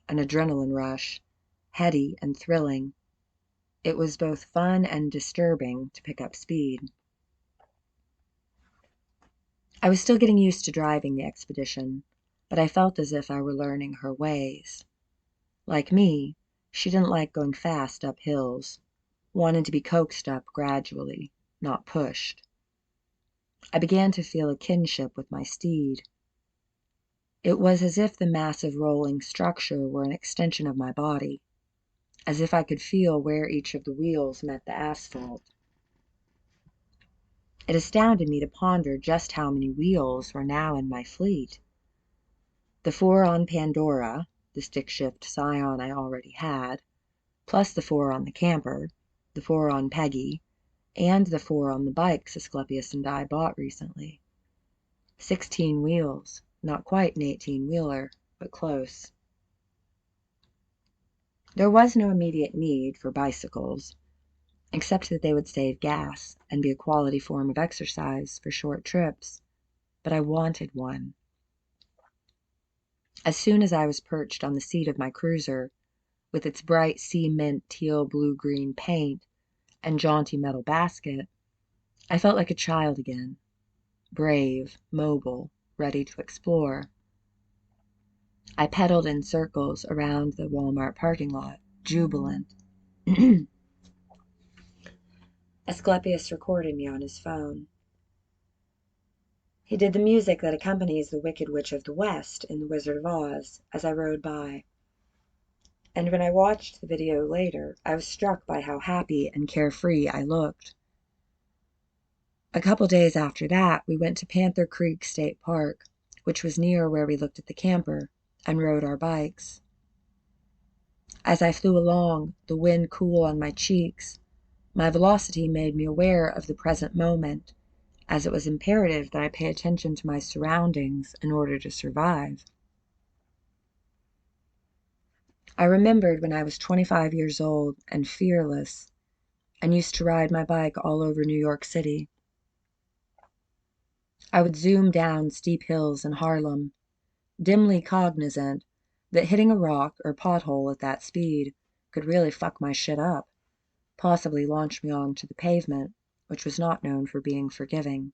an adrenaline rush, heady and thrilling. It was both fun and disturbing to pick up speed. I was still getting used to driving the expedition, but I felt as if I were learning her ways. Like me, she didn't like going fast up hills, wanted to be coaxed up gradually, not pushed. I began to feel a kinship with my steed. It was as if the massive rolling structure were an extension of my body, as if I could feel where each of the wheels met the asphalt. It astounded me to ponder just how many wheels were now in my fleet. The 4 on Pandora, the stick-shift Scion I already had, plus the 4 on the camper, the 4 on Peggy, and the 4 on the bikes Asclepius and I bought recently. 16 wheels, not quite an 18-wheeler, but close. There was no immediate need for bicycles, except that they would save gas and be a quality form of exercise for short trips, but I wanted one. As soon as I was perched on the seat of my cruiser, with its bright sea mint teal blue-green paint and jaunty metal basket, I felt like a child again, brave, mobile, ready to explore. I pedaled in circles around the Walmart parking lot, jubilant. Asclepius recorded me on his phone. He did the music that accompanies the Wicked Witch of the West in The Wizard of Oz as I rode by. And when I watched the video later, I was struck by how happy and carefree I looked. A couple days after that, we went to Panther Creek State Park, which was near where we looked at the camper, and rode our bikes. As I flew along, the wind cool on my cheeks, my velocity made me aware of the present moment, as it was imperative that I pay attention to my surroundings in order to survive. I remembered when I was 25 years old and fearless, and used to ride my bike all over New York City. I would zoom down steep hills in Harlem, dimly cognizant that hitting a rock or pothole at that speed could really fuck my shit up, possibly launch me onto the pavement, which was not known for being forgiving.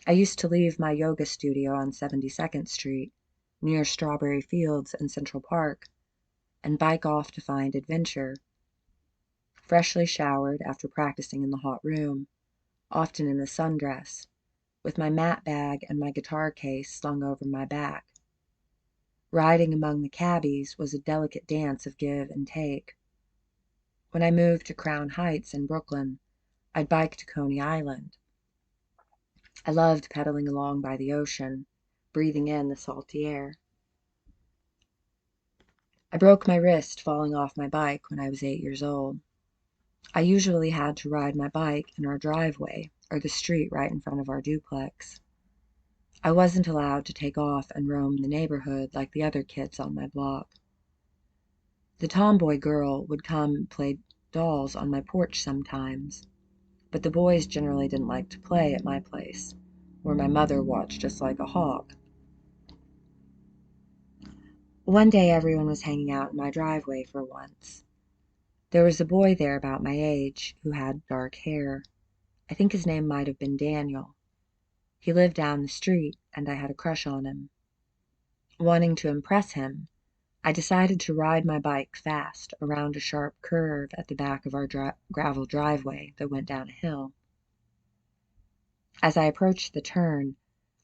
I used to leave my yoga studio on 72nd Street, near Strawberry Fields and Central Park, and bike off to find adventure. Freshly showered after practicing in the hot room, often in a sundress, with my mat bag and my guitar case slung over my back. Riding among the cabbies was a delicate dance of give and take. When I moved to Crown Heights in Brooklyn, I'd bike to Coney Island. I loved pedaling along by the ocean, breathing in the salty air. I broke my wrist falling off my bike when I was 8 years old. I usually had to ride my bike in our driveway or the street right in front of our duplex. I wasn't allowed to take off and roam the neighborhood like the other kids on my block. The tomboy girl would come and play dolls on my porch sometimes, but the boys generally didn't like to play at my place, where my mother watched us like a hawk. One day everyone was hanging out in my driveway for once. There was a boy there about my age who had dark hair. I think his name might have been Daniel. He lived down the street, and I had a crush on him. Wanting to impress him, I decided to ride my bike fast around a sharp curve at the back of our gravel driveway that went down a hill. As I approached the turn,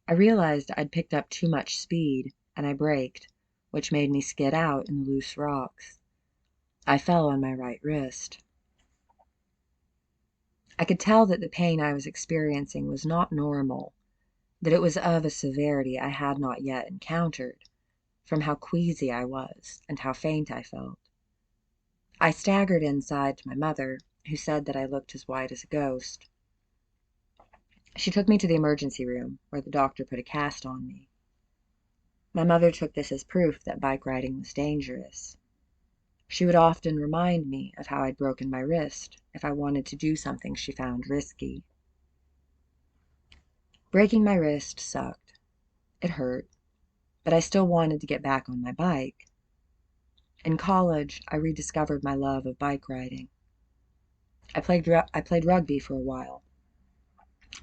I realized I'd picked up too much speed, and I braked, which made me skid out in the loose rocks. I fell on my right wrist. I could tell that the pain I was experiencing was not normal, that it was of a severity I had not yet encountered, from how queasy I was and how faint I felt. I staggered inside to my mother, who said that I looked as white as a ghost. She took me to the emergency room, where the doctor put a cast on me. My mother took this as proof that bike riding was dangerous. She would often remind me of how I'd broken my wrist if I wanted to do something she found risky. Breaking my wrist sucked. It hurt, but I still wanted to get back on my bike. In college, I rediscovered my love of bike riding. I played rugby for a while.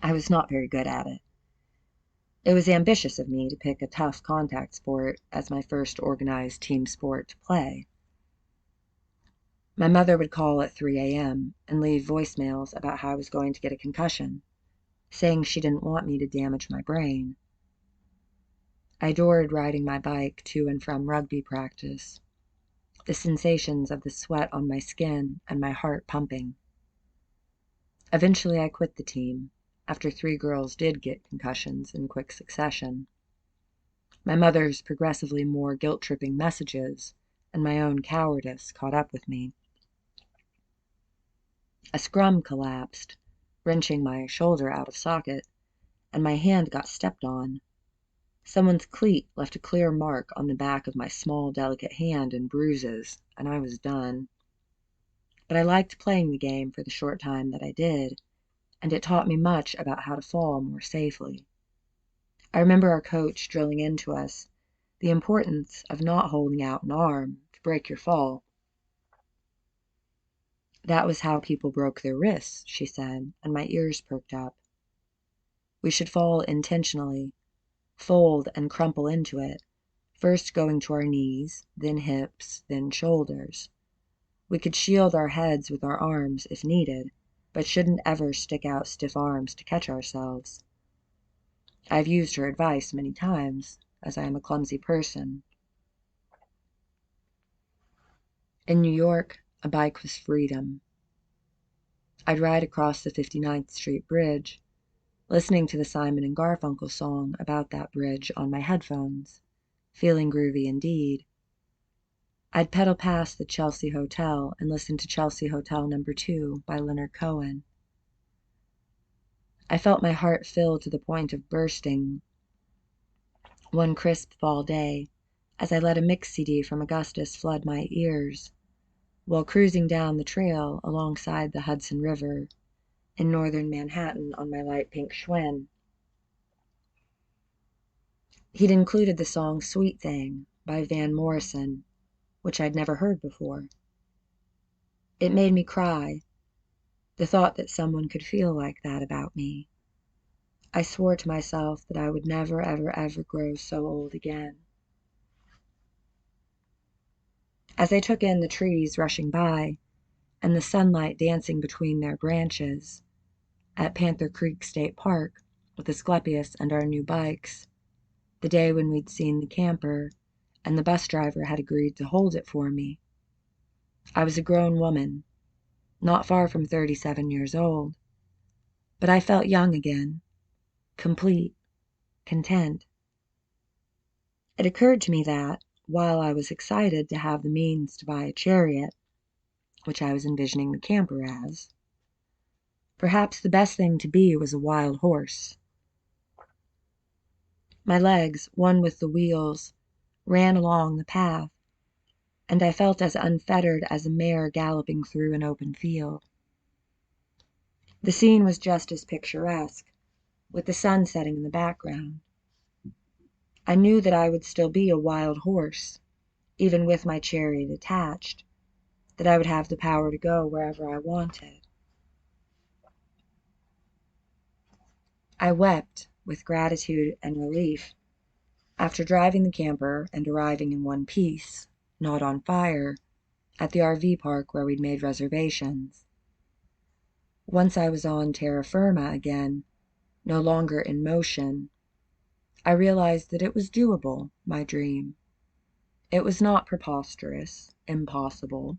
I was not very good at it. It was ambitious of me to pick a tough contact sport as my first organized team sport to play. My mother would call at 3 a.m. and leave voicemails about how I was going to get a concussion, saying she didn't want me to damage my brain. I adored riding my bike to and from rugby practice, the sensations of the sweat on my skin and my heart pumping. Eventually I quit the team, after 3 girls did get concussions in quick succession. My mother's progressively more guilt-tripping messages and my own cowardice caught up with me. A scrum collapsed, wrenching my shoulder out of socket, and my hand got stepped on. Someone's cleat left a clear mark on the back of my small, delicate hand and bruises, and I was done. But I liked playing the game for the short time that I did, and it taught me much about how to fall more safely. I remember our coach drilling into us the importance of not holding out an arm to break your fall. That was how people broke their wrists, she said, and my ears perked up. We should fall intentionally, fold and crumple into it, first going to our knees, then hips, then shoulders. We could shield our heads with our arms if needed, but shouldn't ever stick out stiff arms to catch ourselves. I've used her advice many times, as I am a clumsy person. In New York, a bike was freedom. I'd ride across the 59th Street Bridge, listening to the Simon and Garfunkel song about that bridge on my headphones, feeling groovy indeed. I'd pedal past the Chelsea Hotel and listen to Chelsea Hotel No. 2 by Leonard Cohen. I felt my heart fill to the point of bursting one crisp fall day as I let a mix CD from Augustus flood my ears while cruising down the trail alongside the Hudson River in northern Manhattan on my light pink Schwinn. He'd included the song Sweet Thing by Van Morrison, which I'd never heard before. It made me cry, the thought that someone could feel like that about me. I swore to myself that I would never, ever, ever grow so old again. As I took in the trees rushing by and the sunlight dancing between their branches at Panther Creek State Park with Asclepius and our new bikes, the day when we'd seen the camper and the bus driver had agreed to hold it for me, I was a grown woman, not far from 37 years old, but I felt young again, complete, content. It occurred to me that, while I was excited to have the means to buy a chariot, which I was envisioning the camper as, perhaps the best thing to be was a wild horse. My legs, one with the wheels, ran along the path, and I felt as unfettered as a mare galloping through an open field. The scene was just as picturesque, with the sun setting in the background. I knew that I would still be a wild horse, even with my chariot attached, that I would have the power to go wherever I wanted. I wept with gratitude and relief after driving the camper and arriving in one piece, not on fire, at the RV park where we'd made reservations. Once I was on terra firma again, no longer in motion, I realized that it was doable, my dream. It was not preposterous, impossible.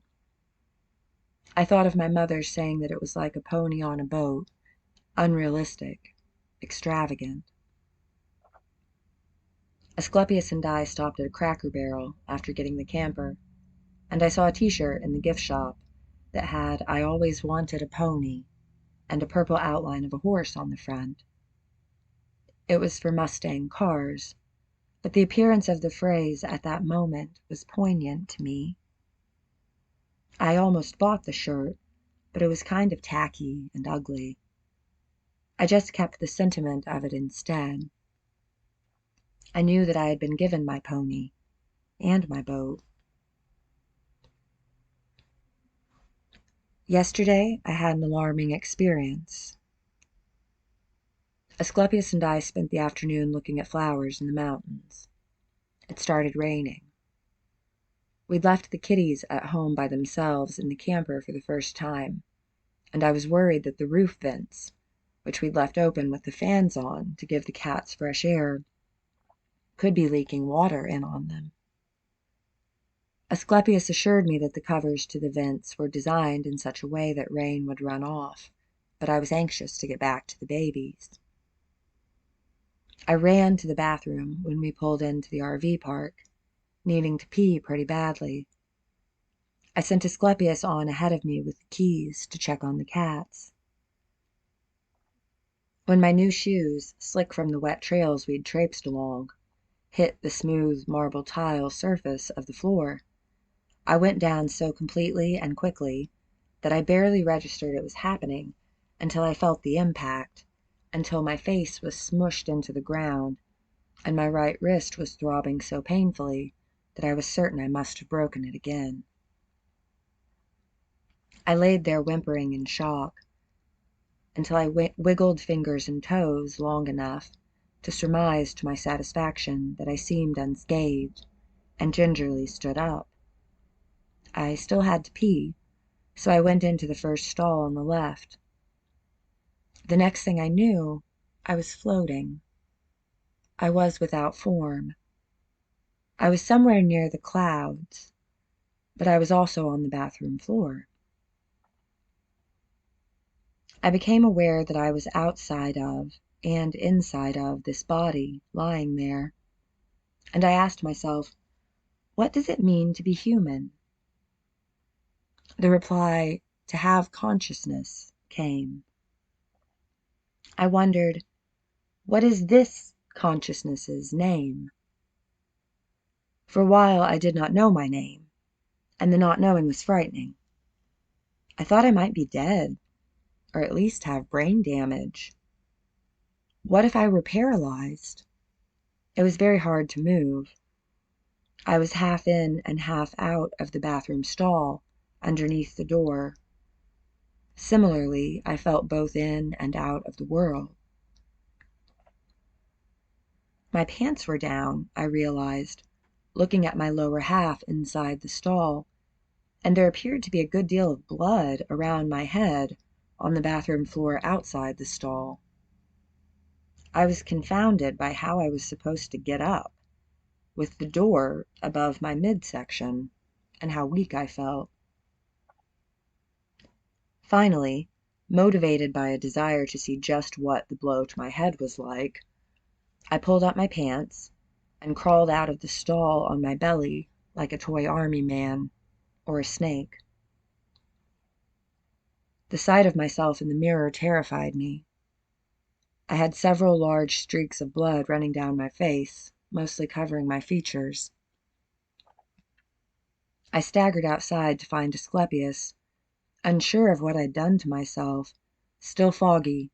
I thought of my mother saying that it was like a pony on a boat, unrealistic, extravagant. Asclepius and I stopped at a Cracker Barrel after getting the camper, and I saw a t-shirt in the gift shop that had "I always wanted a pony" and a purple outline of a horse on the front. It was for Mustang cars, but the appearance of the phrase at that moment was poignant to me. I almost bought the shirt, but it was kind of tacky and ugly. I just kept the sentiment of it instead. I knew that I had been given my pony and my boat. Yesterday, I had an alarming experience. Asclepius and I spent the afternoon looking at flowers in the mountains. It started raining. We'd left the kitties at home by themselves in the camper for the first time, and I was worried that the roof vents, which we'd left open with the fans on to give the cats fresh air, could be leaking water in on them. Asclepius assured me that the covers to the vents were designed in such a way that rain would run off, but I was anxious to get back to the babies. I ran to the bathroom when we pulled into the RV park, needing to pee pretty badly. I sent Asclepius on ahead of me with the keys to check on the cats. When my new shoes, slick from the wet trails we'd traipsed along, hit the smooth marble tile surface of the floor, I went down so completely and quickly that I barely registered it was happening until I felt the impact, until my face was smushed into the ground, and my right wrist was throbbing so painfully that I was certain I must have broken it again. I laid there whimpering in shock, until I wiggled fingers and toes long enough to surmise to my satisfaction that I seemed unscathed, and gingerly stood up. I still had to pee, so I went into the first stall on the left. The next thing I knew, I was floating. I was without form. I was somewhere near the clouds, but I was also on the bathroom floor. I became aware that I was outside of and inside of this body lying there, and I asked myself, what does it mean to be human? The reply, to have consciousness, came. I wondered, what is this consciousness's name? For a while I did not know my name, and the not knowing was frightening. I thought I might be dead, or at least have brain damage. What if I were paralyzed? It was very hard to move. I was half in and half out of the bathroom stall, underneath the door. Similarly, I felt both in and out of the world. My pants were down, I realized, looking at my lower half inside the stall, and there appeared to be a good deal of blood around my head on the bathroom floor outside the stall. I was confounded by how I was supposed to get up, with the door above my midsection, and how weak I felt. Finally, motivated by a desire to see just what the blow to my head was like, I pulled up my pants and crawled out of the stall on my belly like a toy army man or a snake. The sight of myself in the mirror terrified me. I had several large streaks of blood running down my face, mostly covering my features. I staggered outside to find Asclepius, unsure of what I'd done to myself, still foggy,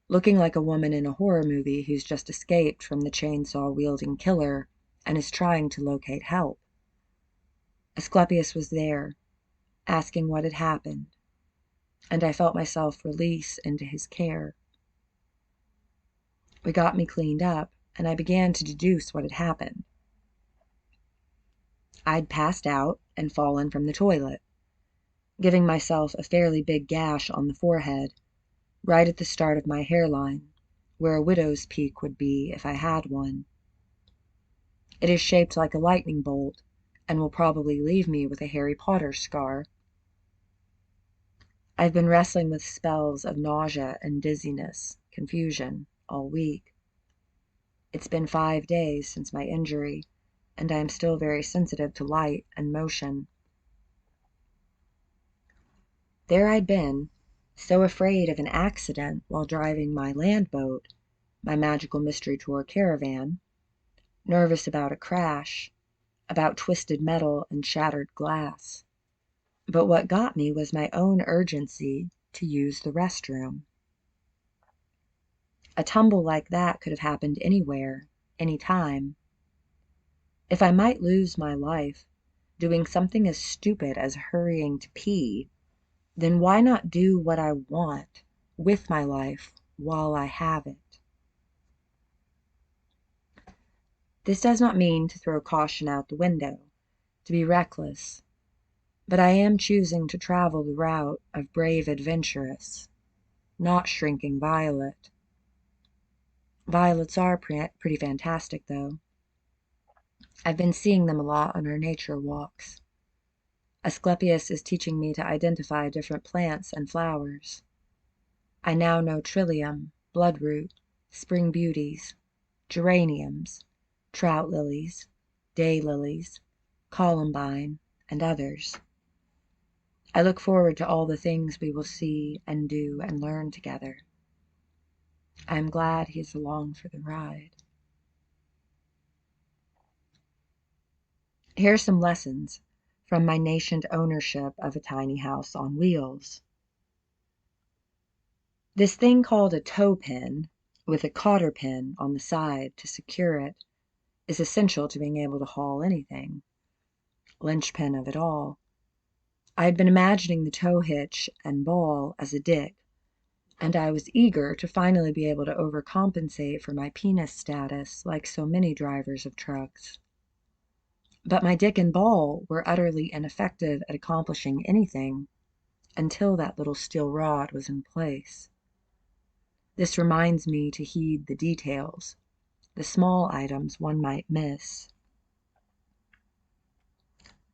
looking like a woman in a horror movie who's just escaped from the chainsaw-wielding killer and is trying to locate help. Asclepius was there, asking what had happened, and I felt myself release into his care. We got me cleaned up, and I began to deduce what had happened. I'd passed out and fallen from the toilet, giving myself a fairly big gash on the forehead, right at the start of my hairline, where a widow's peak would be if I had one. It is shaped like a lightning bolt, and will probably leave me with a Harry Potter scar. I've been wrestling with spells of nausea and dizziness, confusion, all week. It's been 5 days since my injury, and I am still very sensitive to light and motion. There I'd been, so afraid of an accident while driving my land boat, my magical mystery tour caravan, nervous about a crash, about twisted metal and shattered glass. But what got me was my own urgency to use the restroom. A tumble like that could have happened anywhere, anytime. If I might lose my life doing something as stupid as hurrying to pee, then why not do what I want with my life while I have it? This does not mean to throw caution out the window, to be reckless, but I am choosing to travel the route of brave adventuress, not shrinking violet. Violets are pretty fantastic, though. I've been seeing them a lot on our nature walks. Asclepius is teaching me to identify different plants and flowers. I now know trillium, bloodroot, spring beauties, geraniums, trout lilies, daylilies, columbine, and others. I look forward to all the things we will see and do and learn together. I am glad he is along for the ride. Here are some lessons from my nascent ownership of a tiny house on wheels. This thing called a toe pin, with a cotter pin on the side to secure it, is essential to being able to haul anything. Linchpin of it all. I had been imagining the tow hitch and ball as a dick, and I was eager to finally be able to overcompensate for my penis status like so many drivers of trucks. But my dick and ball were utterly ineffective at accomplishing anything until that little steel rod was in place. This reminds me to heed the details, the small items one might miss.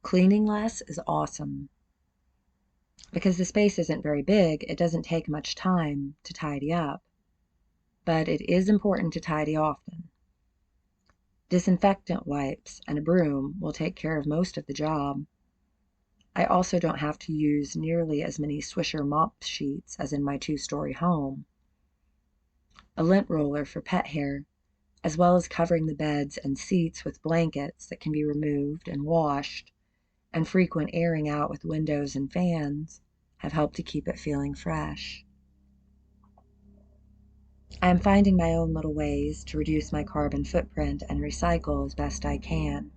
Cleaning less is awesome. Because the space isn't very big, it doesn't take much time to tidy up. But it is important to tidy often. Disinfectant wipes and a broom will take care of most of the job. I also don't have to use nearly as many Swisher mop sheets as in my 2-story home. A lint roller for pet hair, as well as covering the beds and seats with blankets that can be removed and washed, and frequent airing out with windows and fans, have helped to keep it feeling fresh. I am finding my own little ways to reduce my carbon footprint and recycle as best I can.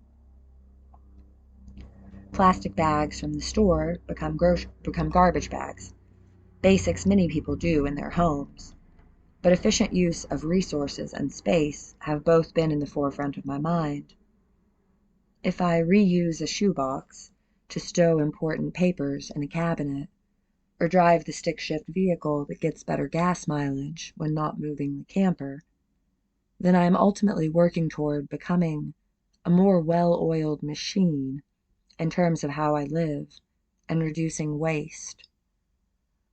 Plastic bags from the store become garbage bags, basics many people do in their homes. But efficient use of resources and space have both been in the forefront of my mind. If I reuse a shoebox to stow important papers in a cabinet, or drive the stick-shift vehicle that gets better gas mileage when not moving the camper, then I am ultimately working toward becoming a more well-oiled machine in terms of how I live and reducing waste.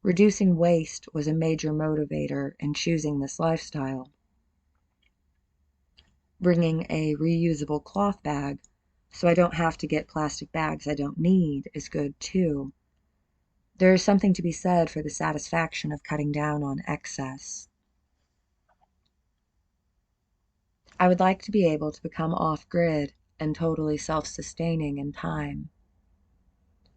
Reducing waste was a major motivator in choosing this lifestyle. Bringing a reusable cloth bag so I don't have to get plastic bags I don't need is good too. There is something to be said for the satisfaction of cutting down on excess. I would like to be able to become off-grid and totally self-sustaining in time.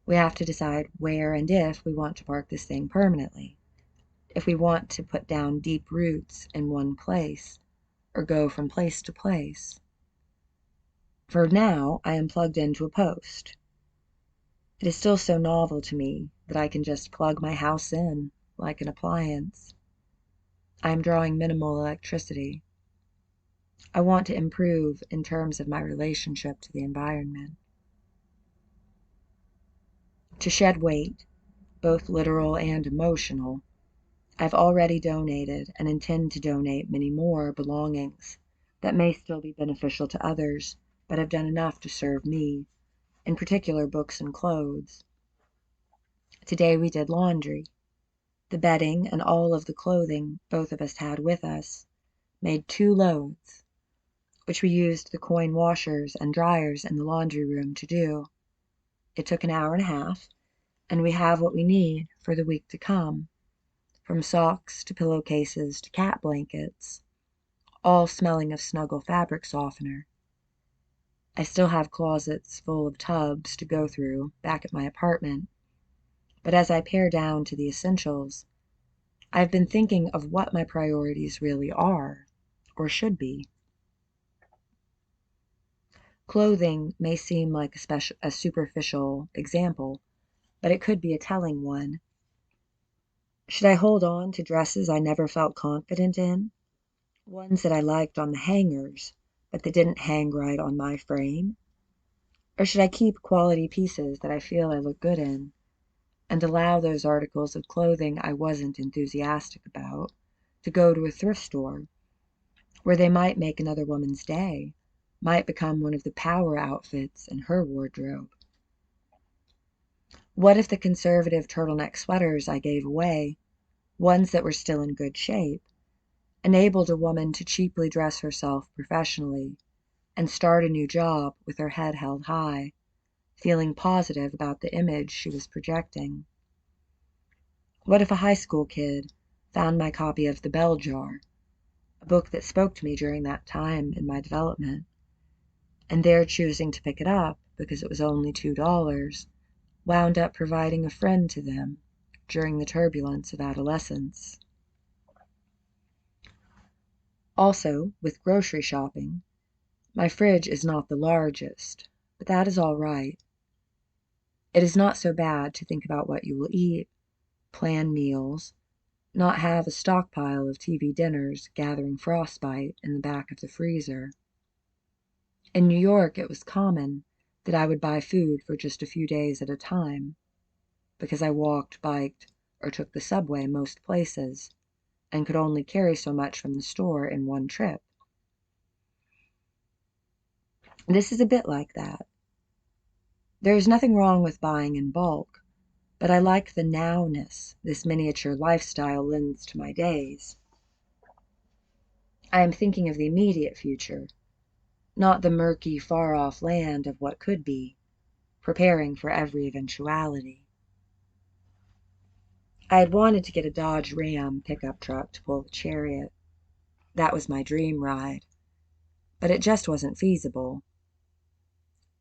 We have to decide where and if we want to park this thing permanently, if we want to put down deep roots in one place, or go from place to place. For now, I am plugged into a post. It is still so novel to me that I can just plug my house in like an appliance. I am drawing minimal electricity. I want to improve in terms of my relationship to the environment. To shed weight, both literal and emotional, I've already donated and intend to donate many more belongings that may still be beneficial to others, but have done enough to serve me, in particular books and clothes. Today we did laundry. The bedding and all of the clothing both of us had with us made 2 loads, which we used the coin washers and dryers in the laundry room to do. It took an hour and a half, and we have what we need for the week to come, from socks to pillowcases to cat blankets, all smelling of Snuggle fabric softener. I still have closets full of tubs to go through back at my apartment, but as I pare down to the essentials, I've been thinking of what my priorities really are, or should be. Clothing may seem like a superficial example, but it could be a telling one. Should I hold on to dresses I never felt confident in? Ones that I liked on the hangers, but that didn't hang right on my frame? Or should I keep quality pieces that I feel I look good in, and allow those articles of clothing I wasn't enthusiastic about to go to a thrift store, where they might make another woman's day, might become one of the power outfits in her wardrobe? What if the conservative turtleneck sweaters I gave away, ones that were still in good shape, enabled a woman to cheaply dress herself professionally and start a new job with her head held high, feeling positive about the image she was projecting? What if a high school kid found my copy of The Bell Jar, a book that spoke to me during that time in my development, and their choosing to pick it up because it was only $2 wound up providing a friend to them during the turbulence of adolescence? Also, with grocery shopping, my fridge is not the largest, but that is all right. It is not so bad to think about what you will eat, plan meals, not have a stockpile of TV dinners gathering frostbite in the back of the freezer. In New York, it was common that I would buy food for just a few days at a time, because I walked, biked, or took the subway most places, and could only carry so much from the store in one trip. This is a bit like that. There is nothing wrong with buying in bulk, but I like the nowness this miniature lifestyle lends to my days. I am thinking of the immediate future, not the murky, far-off land of what could be, preparing for every eventuality. I had wanted to get a Dodge Ram pickup truck to pull the Chariot. That was my dream ride, but it just wasn't feasible.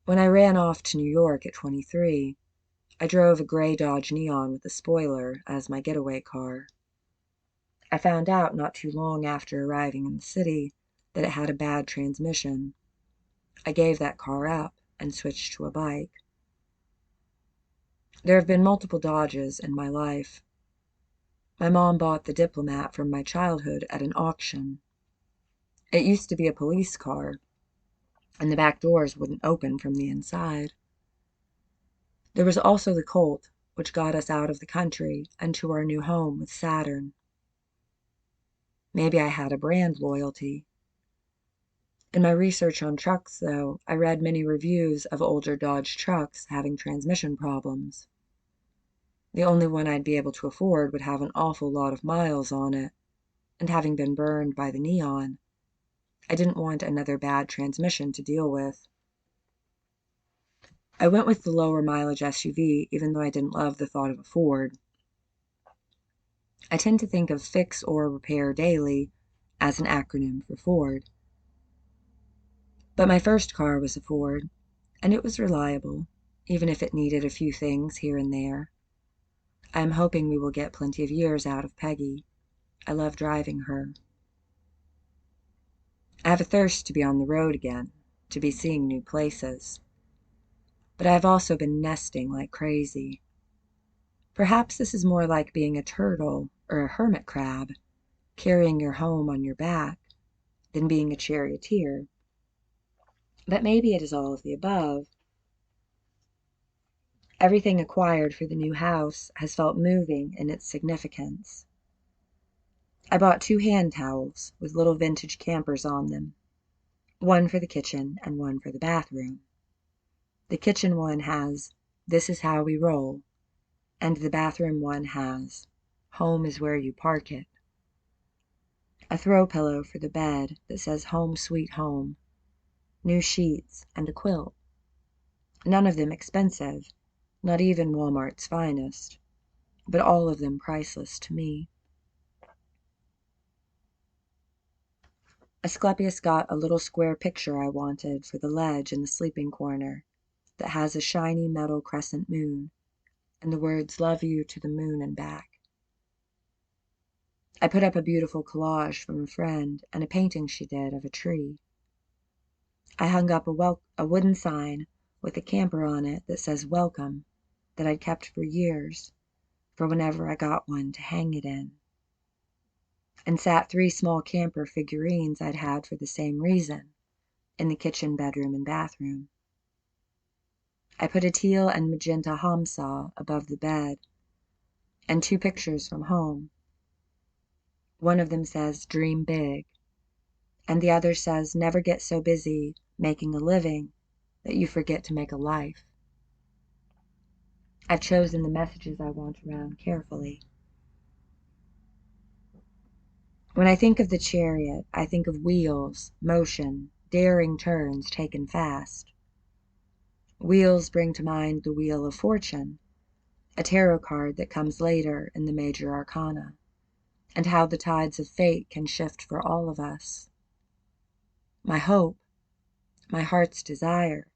When I ran off to New York at 23, I drove a gray Dodge Neon with a spoiler as my getaway car. I found out not too long after arriving in the city that it had a bad transmission. I gave that car up and switched to a bike. There have been multiple Dodges in my life. My mom bought the Diplomat from my childhood at an auction. It used to be a police car, and the back doors wouldn't open from the inside. There was also the Colt, which got us out of the country and to our new home with Saturn. Maybe I had a brand loyalty. In my research on trucks, though, I read many reviews of older Dodge trucks having transmission problems. The only one I'd be able to afford would have an awful lot of miles on it, and having been burned by the neon, I didn't want another bad transmission to deal with. I went with the lower mileage SUV, even though I didn't love the thought of a Ford. I tend to think of Fix or Repair Daily as an acronym for Ford. But my first car was a Ford, and it was reliable, even if it needed a few things here and there. I am hoping we will get plenty of years out of Peggy. I love driving her. I have a thirst to be on the road again, to be seeing new places. But I have also been nesting like crazy. Perhaps this is more like being a turtle or a hermit crab, carrying your home on your back, than being a charioteer. But maybe it is all of the above. Everything acquired for the new house has felt moving in its significance. I bought 2 hand towels with little vintage campers on them, one for the kitchen and one for the bathroom. The kitchen one has, "This is how we roll," and the bathroom one has, "Home is where you park it." A throw pillow for the bed that says "Home Sweet Home," new sheets, and a quilt. None of them expensive, not even Walmart's finest, but all of them priceless to me. Asclepius got a little square picture I wanted for the ledge in the sleeping corner that has a shiny metal crescent moon and the words "Love you to the moon and back." I put up a beautiful collage from a friend and a painting she did of a tree. I hung up a wooden sign with a camper on it that says "Welcome," that I'd kept for years, for whenever I got one to hang it in. And sat 3 small camper figurines I'd had for the same reason, in the kitchen, bedroom, and bathroom. I put a teal and magenta hamsa above the bed, and 2 pictures from home. One of them says "Dream big," and the other says "Never get so busy making a living that you forget to make a life." I've chosen the messages I want around carefully. When I think of the chariot, I think of wheels, motion, daring turns taken fast. Wheels bring to mind the Wheel of Fortune, a tarot card that comes later in the major arcana, and how the tides of fate can shift for all of us. My hope, my heart's desire,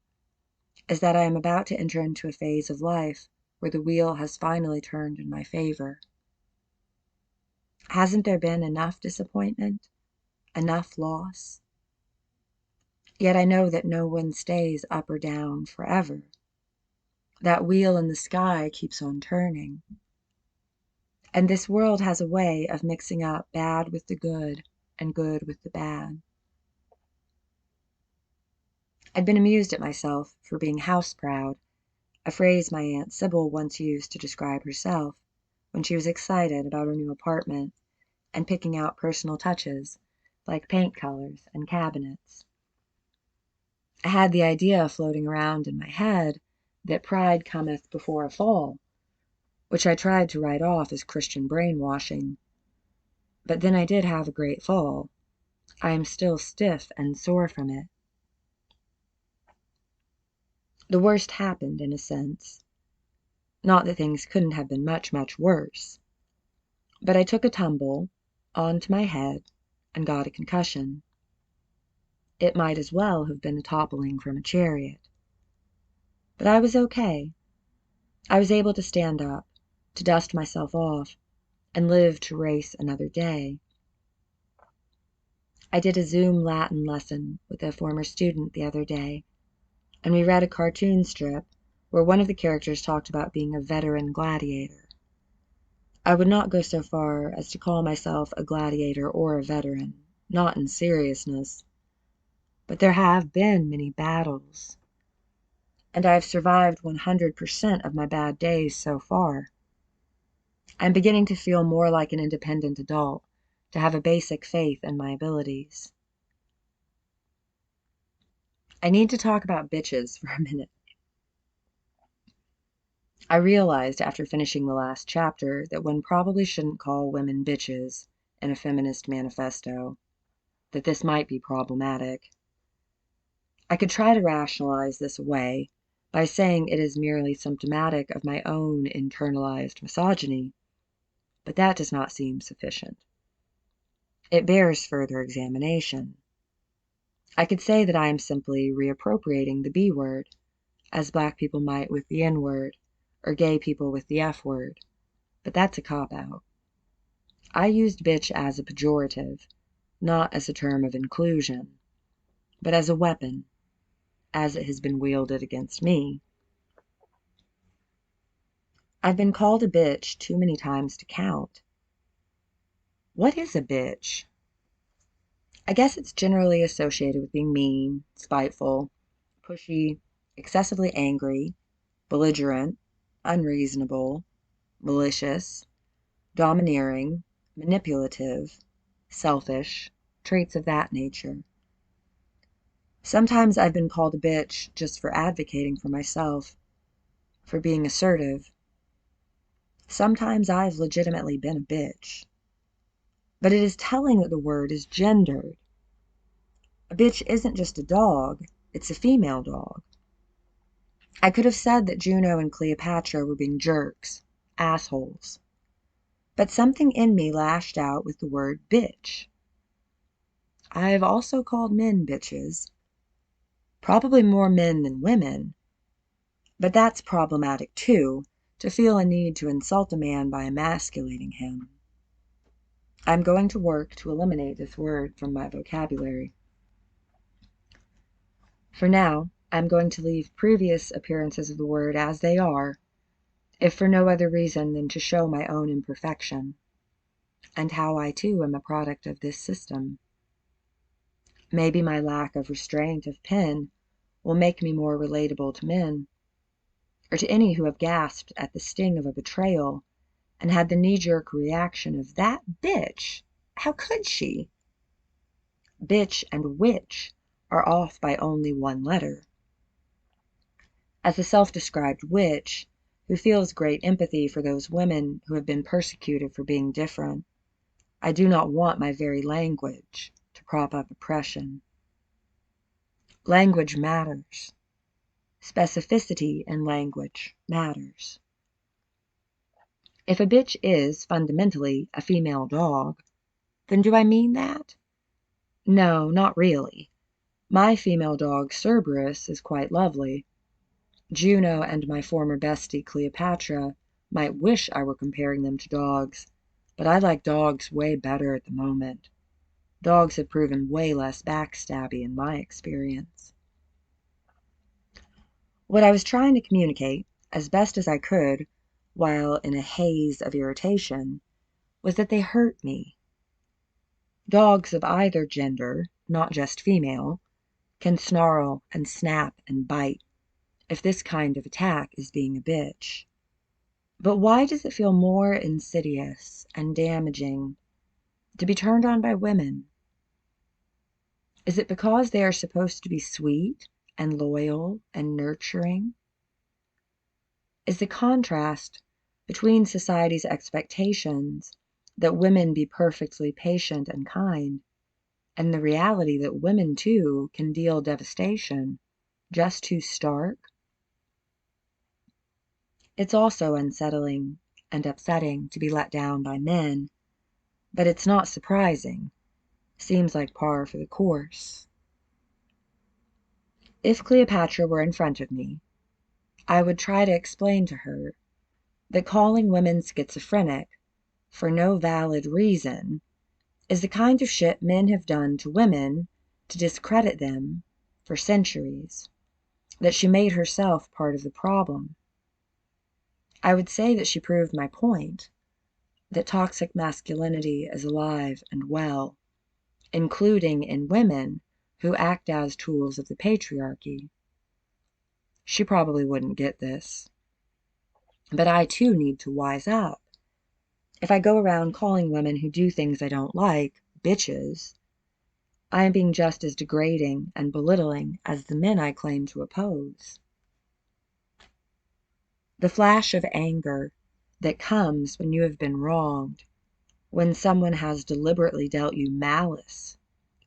is that I am about to enter into a phase of life where the wheel has finally turned in my favor. Hasn't there been enough disappointment, enough loss? Yet I know that no one stays up or down forever. That wheel in the sky keeps on turning. And this world has a way of mixing up bad with the good and good with the bad. I'd been amused at myself for being house-proud, a phrase my Aunt Sybil once used to describe herself when she was excited about her new apartment and picking out personal touches like paint colors and cabinets. I had the idea floating around in my head that pride cometh before a fall, which I tried to write off as Christian brainwashing. But then I did have a great fall. I am still stiff and sore from it. The worst happened, in a sense. Not that things couldn't have been much, much worse. But I took a tumble onto my head and got a concussion. It might as well have been a toppling from a chariot. But I was okay. I was able to stand up, to dust myself off, and live to race another day. I did a Zoom Latin lesson with a former student the other day, and we read a cartoon strip where one of the characters talked about being a veteran gladiator. I would not go so far as to call myself a gladiator or a veteran, not in seriousness, but there have been many battles, and I have survived 100% of my bad days so far. I'm beginning to feel more like an independent adult, to have a basic faith in my abilities. I need to talk about bitches for a minute. I realized after finishing the last chapter that one probably shouldn't call women bitches in a feminist manifesto, that this might be problematic. I could try to rationalize this away by saying it is merely symptomatic of my own internalized misogyny, but that does not seem sufficient. It bears further examination. I could say that I am simply reappropriating the B word, as black people might with the N word, or gay people with the F word, but that's a cop-out. I used bitch as a pejorative, not as a term of inclusion, but as a weapon, as it has been wielded against me. I've been called a bitch too many times to count. What is a bitch? I guess it's generally associated with being mean, spiteful, pushy, excessively angry, belligerent, unreasonable, malicious, domineering, manipulative, selfish, traits of that nature. Sometimes I've been called a bitch just for advocating for myself, for being assertive. Sometimes I've legitimately been a bitch. But it is telling that the word is gendered. A bitch isn't just a dog, it's a female dog. I could have said that Juno and Cleopatra were being jerks, assholes. But something in me lashed out with the word bitch. I've also called men bitches. Probably more men than women. But that's problematic too, to feel a need to insult a man by emasculating him. I'm going to work to eliminate this word from my vocabulary. For now, I'm going to leave previous appearances of the word as they are, if for no other reason than to show my own imperfection, and how I too am a product of this system. Maybe my lack of restraint of pen will make me more relatable to men, or to any who have gasped at the sting of a betrayal and had the knee-jerk reaction of, that bitch, how could she? Bitch and witch are off by only one letter. As a self-described witch, who feels great empathy for those women who have been persecuted for being different, I do not want my very language to prop up oppression. Language matters. Specificity in language matters. If a bitch is, fundamentally, a female dog, then do I mean that? No, not really. My female dog, Cerberus, is quite lovely. Juno and my former bestie, Cleopatra, might wish I were comparing them to dogs, but I like dogs way better at the moment. Dogs have proven way less backstabby in my experience. What I was trying to communicate, as best as I could, while in a haze of irritation, was that they hurt me. Dogs of either gender, not just female, can snarl and snap and bite if this kind of attack is being a bitch. But why does it feel more insidious and damaging to be turned on by women? Is it because they are supposed to be sweet and loyal and nurturing? Is the contrast between society's expectations that women be perfectly patient and kind, and the reality that women too can deal devastation, just too stark? It's also unsettling and upsetting to be let down by men, but it's not surprising. Seems like par for the course. If Cleopatra were in front of me, I would try to explain to her that calling women schizophrenic for no valid reason, is the kind of shit men have done to women to discredit them for centuries, that she made herself part of the problem. I would say that she proved my point, that toxic masculinity is alive and well, including in women who act as tools of the patriarchy. She probably wouldn't get this, but I too need to wise up. If I go around calling women who do things I don't like bitches, I am being just as degrading and belittling as the men I claim to oppose. The flash of anger that comes when you have been wronged, when someone has deliberately dealt you malice,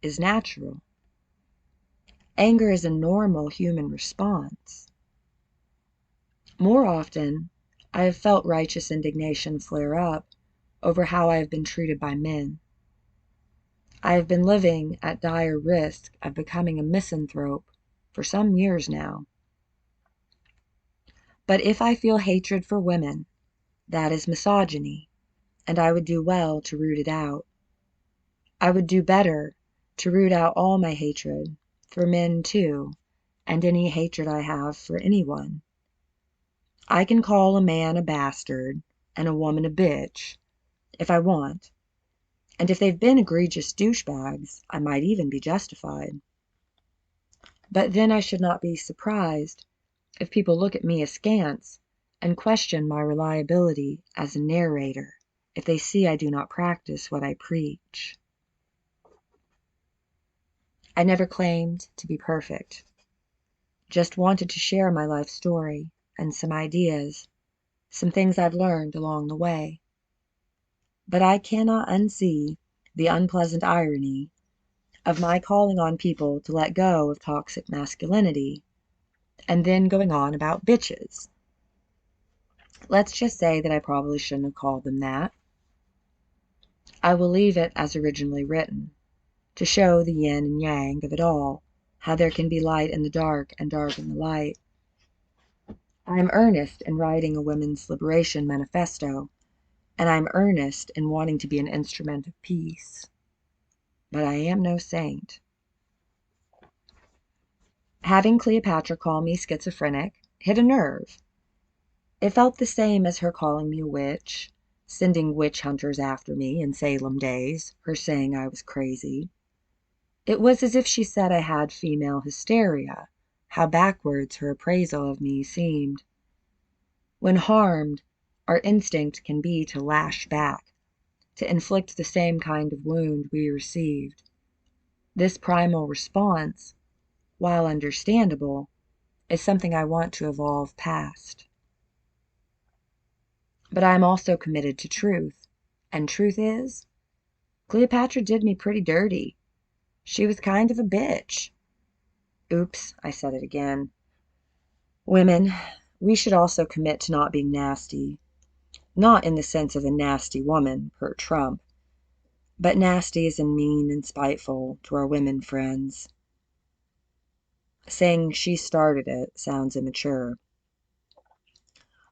is natural. Anger is a normal human response. More often, I have felt righteous indignation flare up over how I have been treated by men. I have been living at dire risk of becoming a misanthrope for some years now. But if I feel hatred for women, that is misogyny, and I would do well to root it out. I would do better to root out all my hatred for men too, and any hatred I have for anyone. I can call a man a bastard and a woman a bitch if I want, and if they've been egregious douchebags, I might even be justified. But then I should not be surprised if people look at me askance and question my reliability as a narrator, if they see I do not practice what I preach. I never claimed to be perfect, just wanted to share my life story and some ideas, some things I've learned along the way. But I cannot unsee the unpleasant irony of my calling on people to let go of toxic masculinity and then going on about bitches. Let's just say that I probably shouldn't have called them that. I will leave it as originally written, to show the yin and yang of it all, how there can be light in the dark and dark in the light. I am earnest in writing a women's liberation manifesto, and I am earnest in wanting to be an instrument of peace. But I am no saint. Having Cleopatra call me schizophrenic hit a nerve. It felt the same as her calling me a witch, sending witch hunters after me in Salem days, her saying I was crazy. It was as if she said I had female hysteria, how backwards her appraisal of me seemed. When harmed, our instinct can be to lash back, to inflict the same kind of wound we received. This primal response, while understandable, is something I want to evolve past. But I am also committed to truth, and truth is, Cleopatra did me pretty dirty. She was kind of a bitch. Oops, I said it again. Women, we should also commit to not being nasty. Not in the sense of a nasty woman, per Trump, but nasty as in mean and spiteful to our women friends. Saying she started it sounds immature.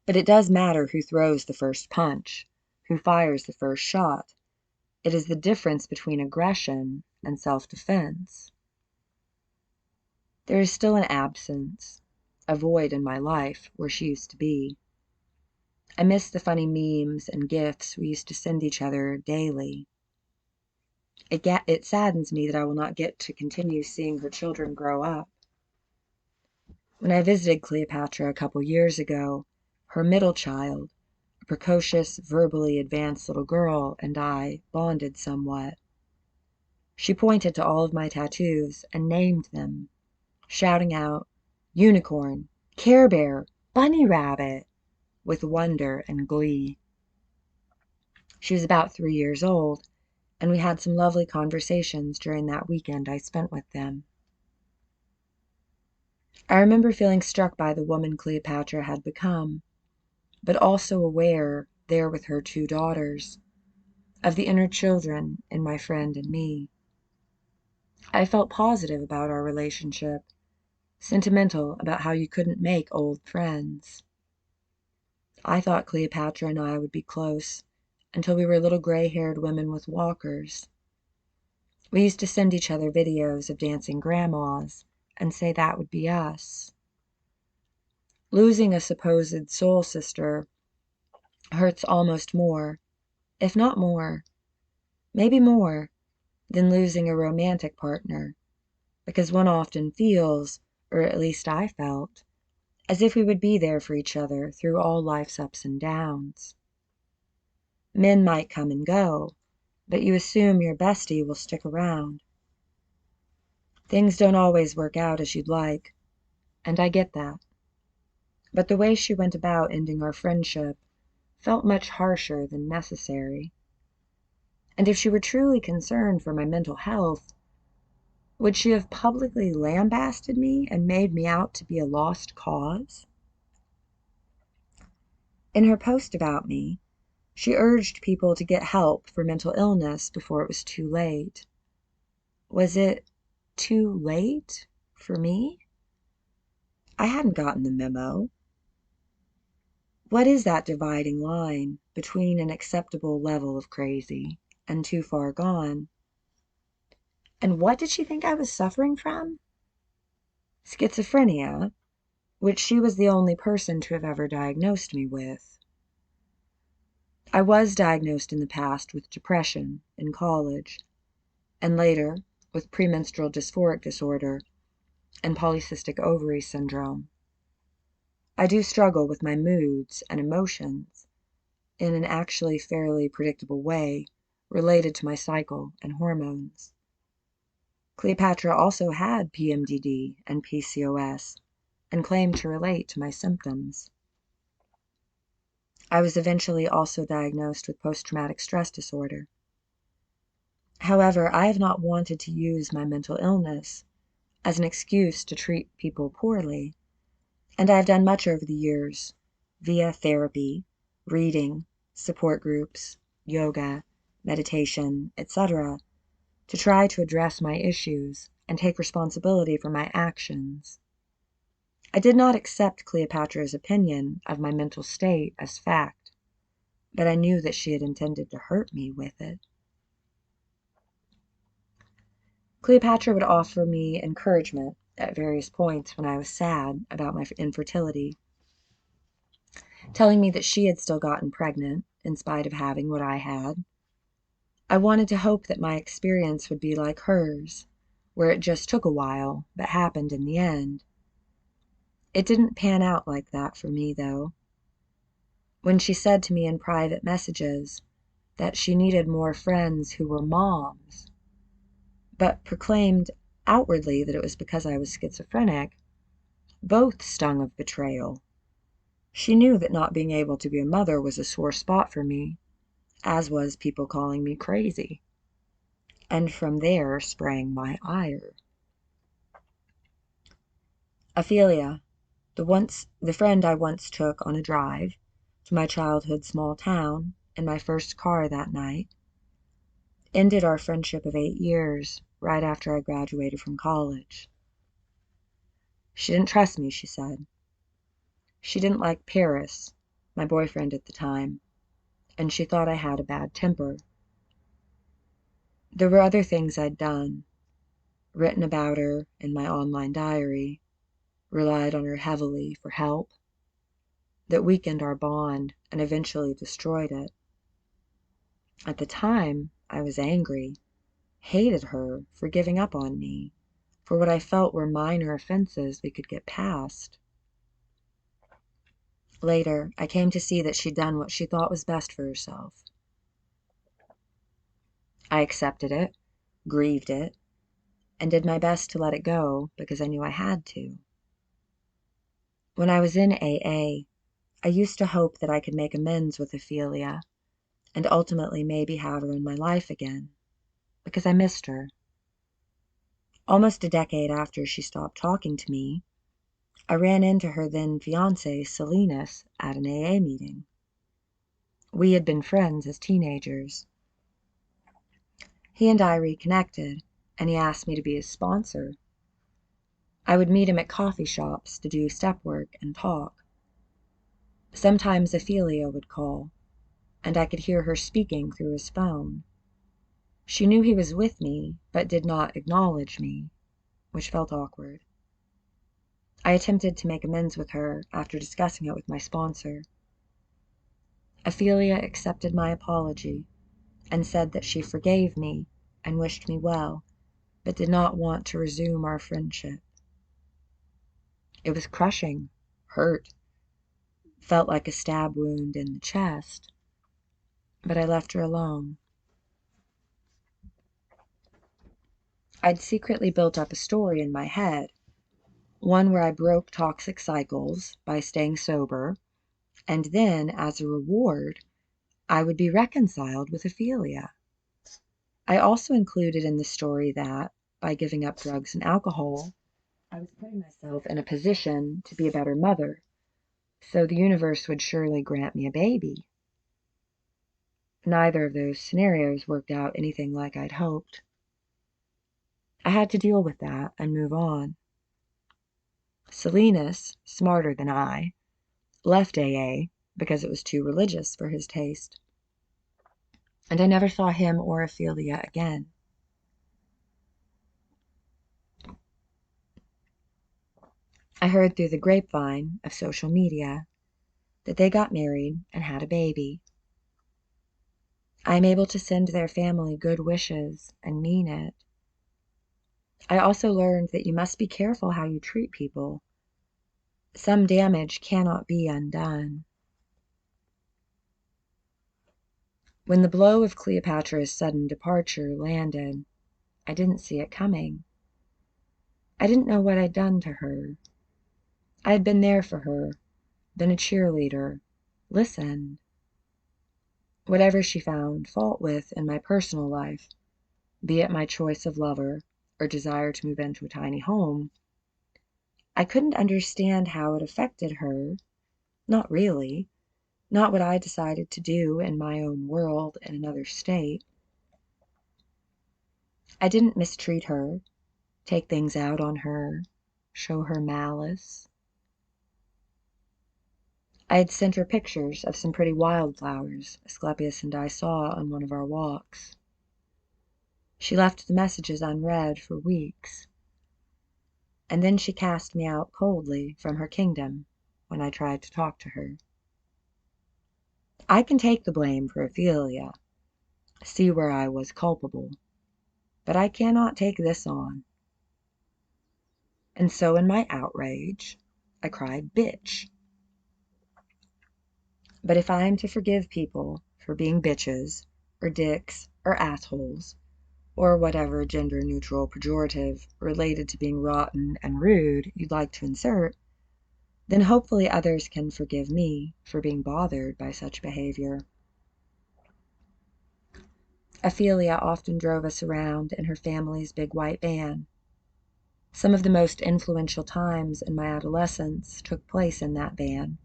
But it does matter who throws the first punch, who fires the first shot. It is the difference between aggression and self-defense. There is still an absence, a void in my life where she used to be. I miss the funny memes and gifs we used to send each other daily. It saddens me that I will not get to continue seeing her children grow up. When I visited Cleopatra a couple years ago, her middle child, a precocious, verbally advanced little girl, and I bonded somewhat. She pointed to all of my tattoos and named them, shouting out, "Unicorn, Care Bear, Bunny Rabbit," with wonder and glee. She was about 3 years old, and we had some lovely conversations during that weekend I spent with them. I remember feeling struck by the woman Cleopatra had become, but also aware, there with her 2 daughters, of the inner children in my friend and me. I felt positive about our relationship, sentimental about how you couldn't make old friends. I thought Cleopatra and I would be close, until we were little gray-haired women with walkers. We used to send each other videos of dancing grandmas and say that would be us. Losing a supposed soul sister hurts almost more, if not more, maybe more, than losing a romantic partner, because one often feels, or at least I felt, as if we would be there for each other through all life's ups and downs. Men might come and go, but you assume your bestie will stick around. Things don't always work out as you'd like, and I get that. But the way she went about ending our friendship felt much harsher than necessary. And if she were truly concerned for my mental health, would she have publicly lambasted me and made me out to be a lost cause? In her post about me, she urged people to get help for mental illness before it was too late. Was it too late for me? I hadn't gotten the memo. What is that dividing line between an acceptable level of crazy and too far gone? And what did she think I was suffering from? Schizophrenia, which she was the only person to have ever diagnosed me with. I was diagnosed in the past with depression in college, and later with premenstrual dysphoric disorder and polycystic ovary syndrome. I do struggle with my moods and emotions in an actually fairly predictable way related to my cycle and hormones. Cleopatra also had PMDD and PCOS and claimed to relate to my symptoms. I was eventually also diagnosed with post-traumatic stress disorder. However, I have not wanted to use my mental illness as an excuse to treat people poorly, and I have done much over the years via therapy, reading, support groups, yoga, meditation, etc., to try to address my issues and take responsibility for my actions. I did not accept Cleopatra's opinion of my mental state as fact, but I knew that she had intended to hurt me with it. Cleopatra would offer me encouragement at various points when I was sad about my infertility, telling me that she had still gotten pregnant in spite of having what I had. I wanted to hope that my experience would be like hers, where it just took a while, but happened in the end. It didn't pan out like that for me, though. When she said to me in private messages that she needed more friends who were moms, but proclaimed outwardly that it was because I was schizophrenic, both stung of betrayal. She knew that not being able to be a mother was a sore spot for me, as was people calling me crazy. And from there sprang my ire. Ophelia, the friend I once took on a drive to my childhood small town in my first car that night, ended our friendship of 8 years right after I graduated from college. She didn't trust me, she said. She didn't like Paris, my boyfriend at the time, and she thought I had a bad temper. There were other things I'd done, written about her in my online diary, relied on her heavily for help, that weakened our bond and eventually destroyed it. At the time, I was angry, hated her for giving up on me, for what I felt were minor offenses we could get past. Later, I came to see that she'd done what she thought was best for herself. I accepted it, grieved it, and did my best to let it go because I knew I had to. When I was in AA, I used to hope that I could make amends with Ophelia and ultimately maybe have her in my life again, because I missed her. Almost a decade after she stopped talking to me, I ran into her then fiancé, Salinas, at an AA meeting. We had been friends as teenagers. He and I reconnected, and he asked me to be his sponsor. I would meet him at coffee shops to do step work and talk. Sometimes Ophelia would call. and I could hear her speaking through his phone. She knew he was with me, but did not acknowledge me, which felt awkward. I attempted to make amends with her after discussing it with my sponsor. Ophelia accepted my apology and said that she forgave me and wished me well, but did not want to resume our friendship. It was crushing, hurt, felt like a stab wound in the chest, but I left her alone. I'd secretly built up a story in my head, one where I broke toxic cycles by staying sober, and then, as a reward, I would be reconciled with Ophelia. I also included in the story that, by giving up drugs and alcohol, I was putting myself in a position to be a better mother, so the universe would surely grant me a baby. Neither of those scenarios worked out anything like I'd hoped. I had to deal with that and move on. Salinas, smarter than I, left AA because it was too religious for his taste, and I never saw him or Ophelia again. I heard through the grapevine of social media that they got married and had a baby. I am able to send their family good wishes and mean it. I also learned that you must be careful how you treat people. Some damage cannot be undone. When the blow of Cleopatra's sudden departure landed, I didn't see it coming. I didn't know what I'd done to her. I had been there for her, been a cheerleader, listened. Whatever she found fault with in my personal life, be it my choice of lover or desire to move into a tiny home, I couldn't understand how it affected her. Not really. Not what I decided to do in my own world in another state. I didn't mistreat her, take things out on her, show her malice. I had sent her pictures of some pretty wildflowers Asclepius and I saw on one of our walks. She left the messages unread for weeks, and then she cast me out coldly from her kingdom when I tried to talk to her. I can take the blame for Ophelia, see where I was culpable, but I cannot take this on. And so in my outrage, I cried, "Bitch." But if I am to forgive people for being bitches, or dicks, or assholes, or whatever gender-neutral pejorative related to being rotten and rude you'd like to insert, then hopefully others can forgive me for being bothered by such behavior. Ophelia often drove us around in her family's big white van. Some of the most influential times in my adolescence took place in that van.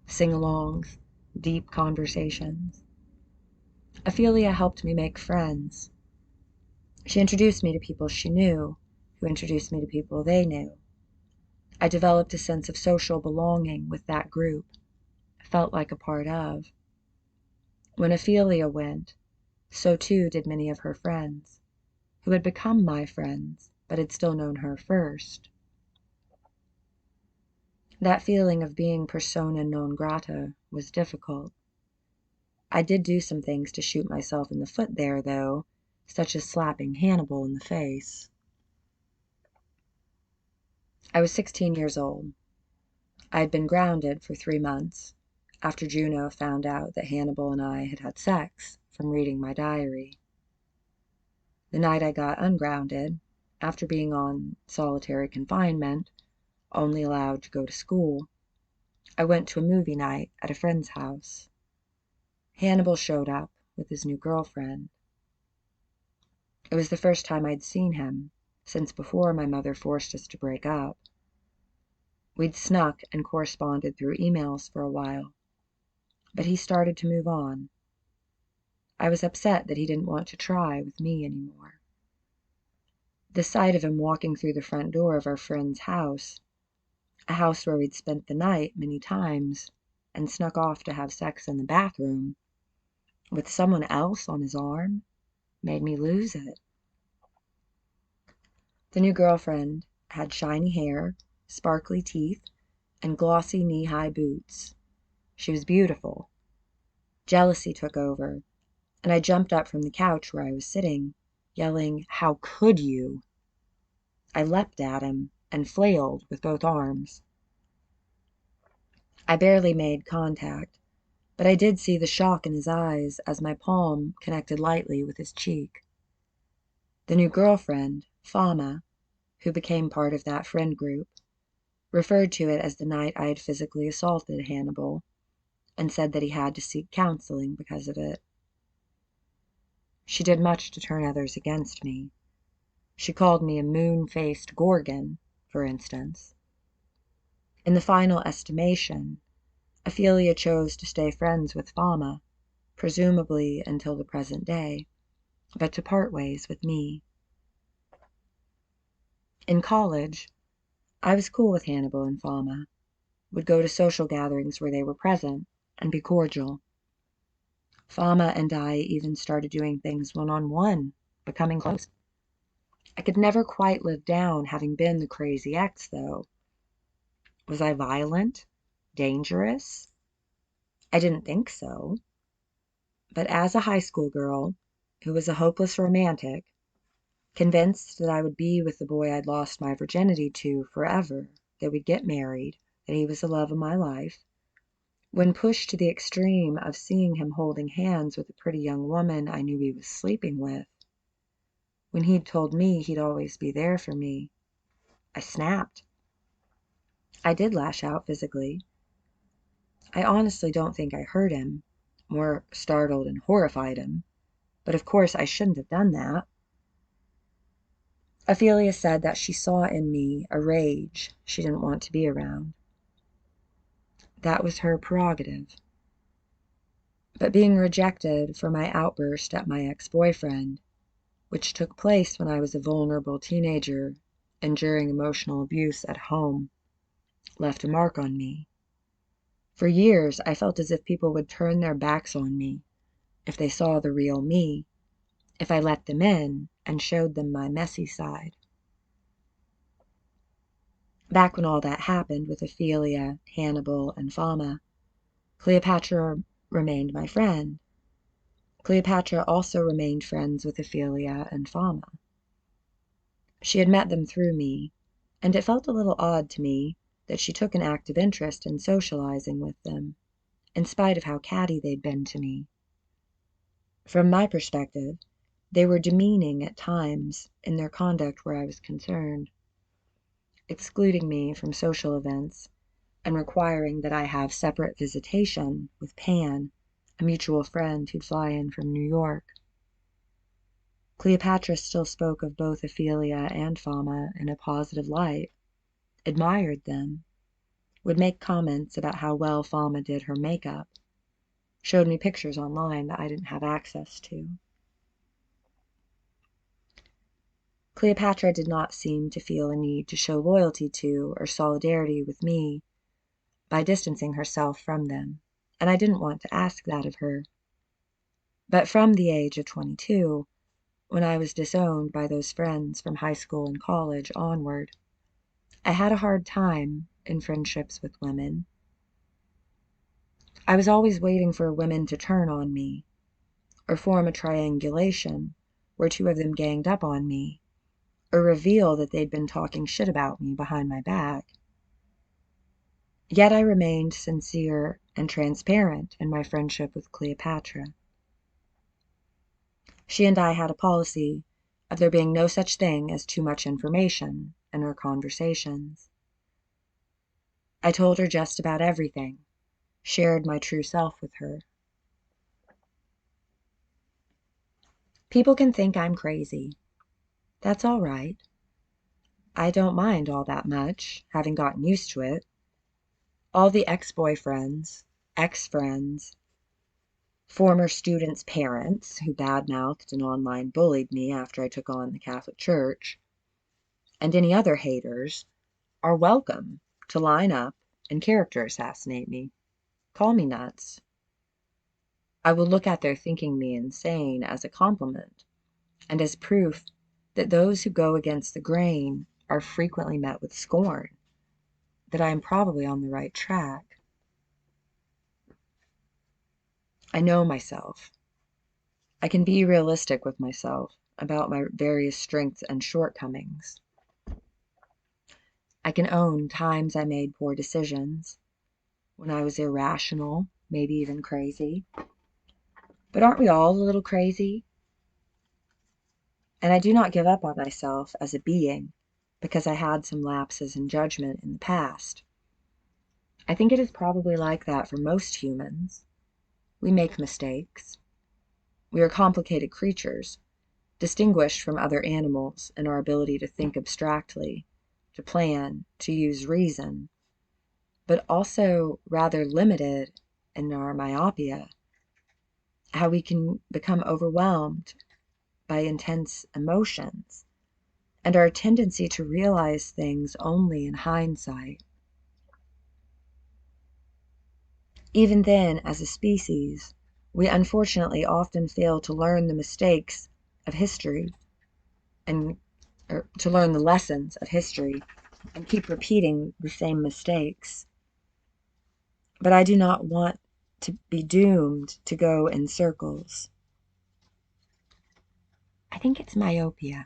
Sing-alongs, deep conversations. Ophelia helped me make friends. She introduced me to people she knew, who introduced me to people they knew. I developed a sense of social belonging with that group, felt like a part of. When Ophelia went, so too did many of her friends, who had become my friends, but had still known her first. That feeling of being persona non grata was difficult. I did do some things to shoot myself in the foot there, though, such as slapping Hannibal in the face. I was 16 years old. I had been grounded for 3 months, after Juno found out that Hannibal and I had had sex from reading my diary. The night I got ungrounded, after being on solitary confinement, only allowed to go to school, I went to a movie night at a friend's house. Hannibal showed up with his new girlfriend. It was the first time I'd seen him, since before my mother forced us to break up. We'd snuck and corresponded through emails for a while, but he started to move on. I was upset that he didn't want to try with me anymore. The sight of him walking through the front door of our friend's house, a house where we'd spent the night many times and snuck off to have sex in the bathroom, with someone else on his arm made me lose it. The new girlfriend had shiny hair, sparkly teeth, and glossy knee-high boots. She was beautiful. Jealousy took over, and I jumped up from the couch where I was sitting, yelling, "How could you?" I leapt at him and flailed with both arms. I barely made contact, but I did see the shock in his eyes as my palm connected lightly with his cheek. The new girlfriend, Fama, who became part of that friend group, referred to it as the night I had physically assaulted Hannibal, and said that he had to seek counseling because of it. She did much to turn others against me. She called me a moon-faced gorgon, for instance. In the final estimation, Ophelia chose to stay friends with Fama, presumably until the present day, but to part ways with me. In college, I was cool with Hannibal and Fama, would go to social gatherings where they were present, and be cordial. Fama and I even started doing things one-on-one, becoming close. I could never quite live down having been the crazy ex, though. Was I violent? Dangerous? I didn't think so. But as a high school girl, who was a hopeless romantic, convinced that I would be with the boy I'd lost my virginity to forever, that we'd get married, that he was the love of my life, when pushed to the extreme of seeing him holding hands with a pretty young woman I knew he was sleeping with, when he'd told me he'd always be there for me, I snapped. I did lash out physically. I honestly don't think I hurt him, more startled and horrified him, but of course I shouldn't have done that. Ophelia said that she saw in me a rage she didn't want to be around. That was her prerogative. But being rejected for my outburst at my ex-boyfriend, which took place when I was a vulnerable teenager enduring emotional abuse at home, left a mark on me. For years, I felt as if people would turn their backs on me if they saw the real me, if I let them in and showed them my messy side. Back when all that happened with Ophelia, Hannibal, and Fama, Cleopatra remained my friend. Cleopatra also remained friends with Ophelia and Fama. She had met them through me, and it felt a little odd to me that she took an active interest in socializing with them, in spite of how catty they'd been to me. From my perspective, they were demeaning at times in their conduct where I was concerned, excluding me from social events and requiring that I have separate visitation with Pan, a mutual friend who'd fly in from New York. Cleopatra still spoke of both Ophelia and Fama in a positive light, admired them, would make comments about how well Fama did her makeup, showed me pictures online that I didn't have access to. Cleopatra did not seem to feel a need to show loyalty to or solidarity with me by distancing herself from them, and I didn't want to ask that of her. But from the age of 22, when I was disowned by those friends from high school and college onward, I had a hard time in friendships with women. I was always waiting for women to turn on me, or form a triangulation where two of them ganged up on me, or reveal that they'd been talking shit about me behind my back. Yet I remained sincere and transparent in my friendship with Cleopatra. She and I had a policy of there being no such thing as too much information in our conversations. I told her just about everything, shared my true self with her. People can think I'm crazy. That's all right. I don't mind all that much, having gotten used to it. All the ex-boyfriends, ex-friends, former students' parents who badmouthed and online bullied me after I took on the Catholic Church, and any other haters are welcome to line up and character assassinate me. Call me nuts. I will look at their thinking me insane as a compliment, and as proof that those who go against the grain are frequently met with scorn, that I am probably on the right track. I know myself. I can be realistic with myself about my various strengths and shortcomings. I can own times I made poor decisions, when I was irrational, maybe even crazy. But aren't we all a little crazy? And I do not give up on myself as a being because I had some lapses in judgment in the past. I think it is probably like that for most humans. We make mistakes. We are complicated creatures, distinguished from other animals in our ability to think abstractly, to plan, to use reason, but also rather limited in our myopia, how we can become overwhelmed by intense emotions, and our tendency to realize things only in hindsight. Even then, as a species, we unfortunately often fail to learn the mistakes of history and or to learn the lessons of history and keep repeating the same mistakes. But I do not want to be doomed to go in circles. I think it's myopia.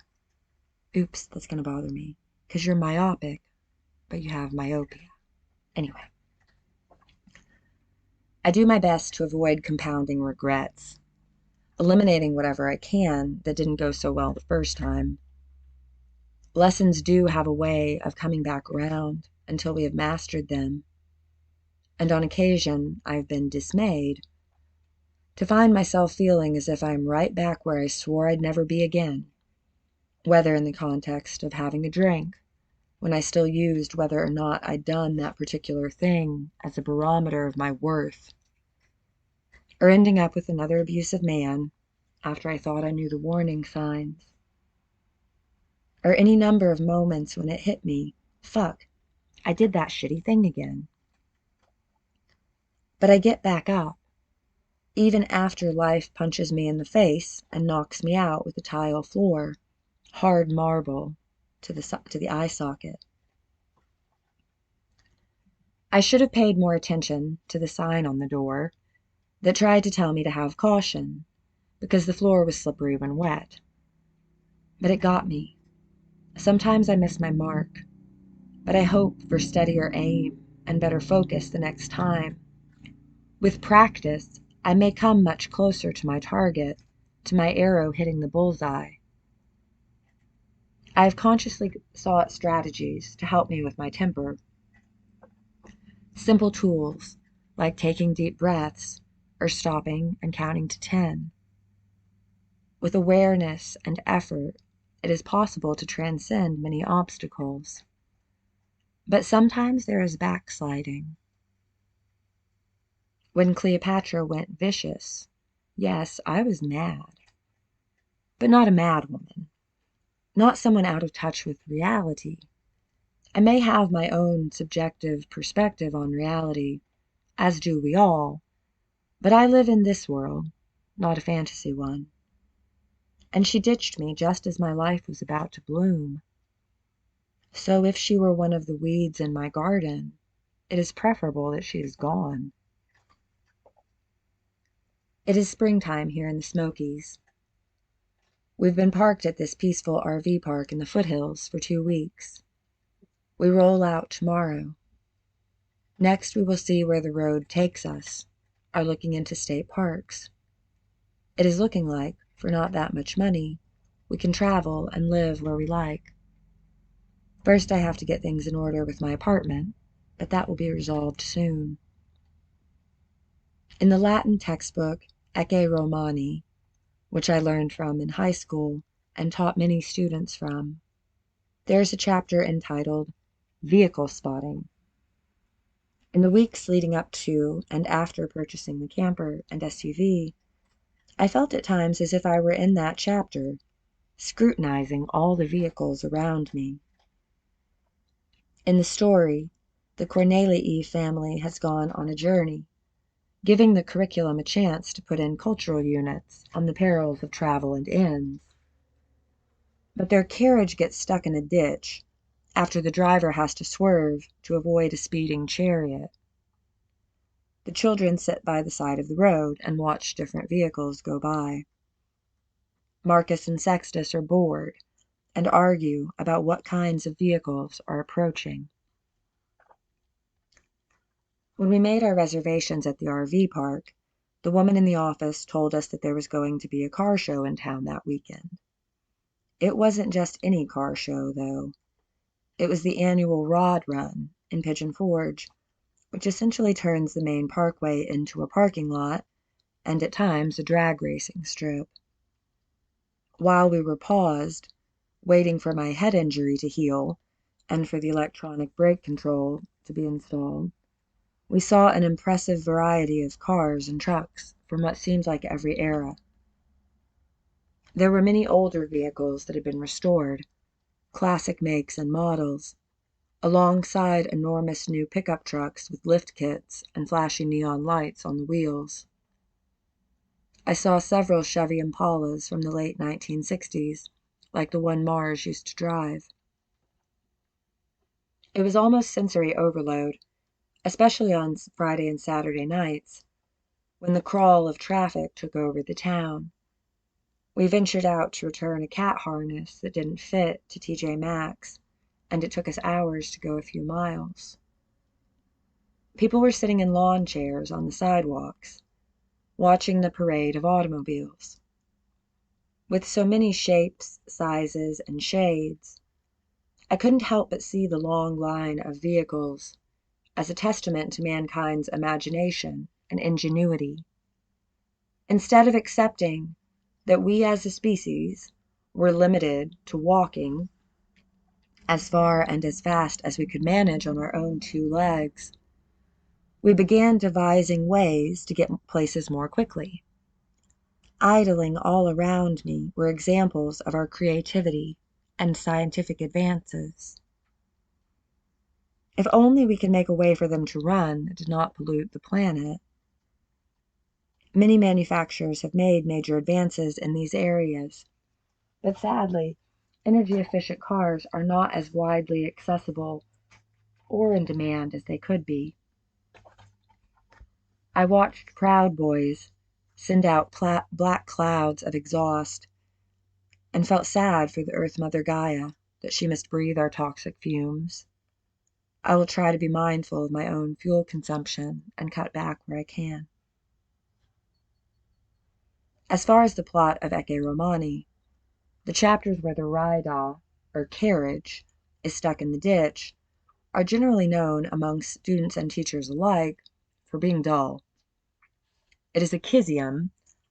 Oops, that's going to bother me. Because you're myopic, but you have myopia. Anyway, I do my best to avoid compounding regrets, eliminating whatever I can that didn't go so well the first time. Lessons do have a way of coming back around until we have mastered them, and on occasion I've been dismayed to find myself feeling as if I'm right back where I swore I'd never be again, whether in the context of having a drink, when I still used whether or not I'd done that particular thing as a barometer of my worth, or ending up with another abusive man after I thought I knew the warning signs, or any number of moments when it hit me, fuck, I did that shitty thing again. But I get back up, even after life punches me in the face and knocks me out with a tile floor, hard marble to the eye socket. I should have paid more attention to the sign on the door that tried to tell me to have caution, because the floor was slippery when wet. But it got me. Sometimes I miss my mark, but I hope for steadier aim and better focus the next time. With practice, I may come much closer to my target, to my arrow hitting the bullseye. I have consciously sought strategies to help me with my temper. Simple tools, like taking deep breaths or stopping and counting to 10. With awareness and effort, it is possible to transcend many obstacles. But sometimes there is backsliding. When Cleopatra went vicious, yes, I was mad. But not a mad woman. Not someone out of touch with reality. I may have my own subjective perspective on reality, as do we all, but I live in this world, not a fantasy one. And she ditched me just as my life was about to bloom. So if she were one of the weeds in my garden, it is preferable that she is gone. It is springtime here in the Smokies. We've been parked at this peaceful RV park in the foothills for 2 weeks. We roll out tomorrow. Next we will see where the road takes us, are looking into state parks. It is looking like, for not that much money, we can travel and live where we like. First I have to get things in order with my apartment, but that will be resolved soon. In the Latin textbook Ecce Romani, which I learned from in high school and taught many students from, there is a chapter entitled Vehicle Spotting. In the weeks leading up to and after purchasing the camper and SUV, I felt at times as if I were in that chapter, scrutinizing all the vehicles around me. In the story, the Cornelii family has gone on a journey, giving the curriculum a chance to put in cultural units on the perils of travel and inns. But their carriage gets stuck in a ditch after the driver has to swerve to avoid a speeding chariot. The children sit by the side of the road and watch different vehicles go by. Marcus and Sextus are bored and argue about what kinds of vehicles are approaching. When we made our reservations at the RV park, the woman in the office told us that there was going to be a car show in town that weekend. It wasn't just any car show, though. It was the annual Rod Run in Pigeon Forge, which essentially turns the main parkway into a parking lot and at times a drag racing strip. While we were paused, waiting for my head injury to heal and for the electronic brake control to be installed, we saw an impressive variety of cars and trucks from what seemed like every era. There were many older vehicles that had been restored, classic makes and models, alongside enormous new pickup trucks with lift kits and flashy neon lights on the wheels. I saw several Chevy Impalas from the late 1960s, like the one Mars used to drive. It was almost sensory overload, especially on Friday and Saturday nights, when the crawl of traffic took over the town. We ventured out to return a cat harness that didn't fit to TJ Maxx, and it took us hours to go a few miles. People were sitting in lawn chairs on the sidewalks, watching the parade of automobiles. With so many shapes, sizes, and shades, I couldn't help but see the long line of vehicles as a testament to mankind's imagination and ingenuity. Instead of accepting that we as a species were limited to walking as far and as fast as we could manage on our own two legs, we began devising ways to get places more quickly. Idling all around me were examples of our creativity and scientific advances. If only we could make a way for them to run that did not pollute the planet. Many manufacturers have made major advances in these areas, but sadly, energy-efficient cars are not as widely accessible or in demand as they could be. I watched Proud Boys send out black clouds of exhaust and felt sad for the Earth Mother Gaia that she must breathe our toxic fumes. I will try to be mindful of my own fuel consumption and cut back where I can. As far as the plot of Ecce Romani, the chapters where the Raida, or carriage, is stuck in the ditch are generally known among students and teachers alike for being dull. It is a Kizium,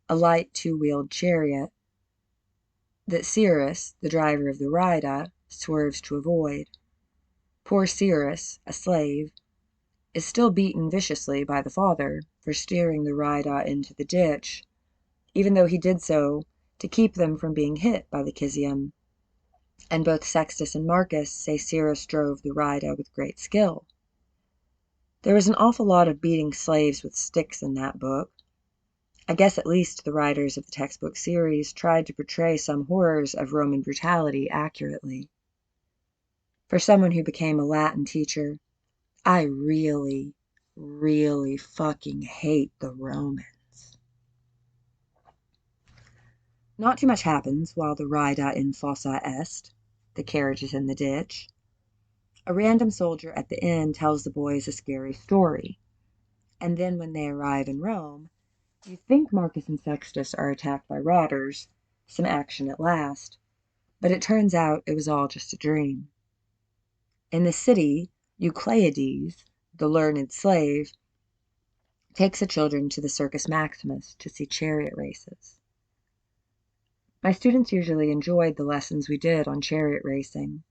a light two-wheeled chariot, that Cyrus, the driver of the Raida, swerves to avoid. Poor Cyrus, a slave, is still beaten viciously by the father for steering the Raida into the ditch, even though he did so to keep them from being hit by the Kizium, and both Sextus and Marcus say Cyrus drove the Raida with great skill. There was an awful lot of beating slaves with sticks in that book. I guess at least the writers of the textbook series tried to portray some horrors of Roman brutality accurately. For someone who became a Latin teacher, I really, really fucking hate the Romans. Not too much happens while the Raida in fossa est, the carriage is in the ditch. A random soldier at the inn tells the boys a scary story, and then when they arrive in Rome, you think Marcus and Sextus are attacked by robbers, some action at last, but it turns out it was all just a dream. In the city, Eucleides, the learned slave, takes the children to the Circus Maximus to see chariot races. My students usually enjoyed the lessons we did on chariot racing.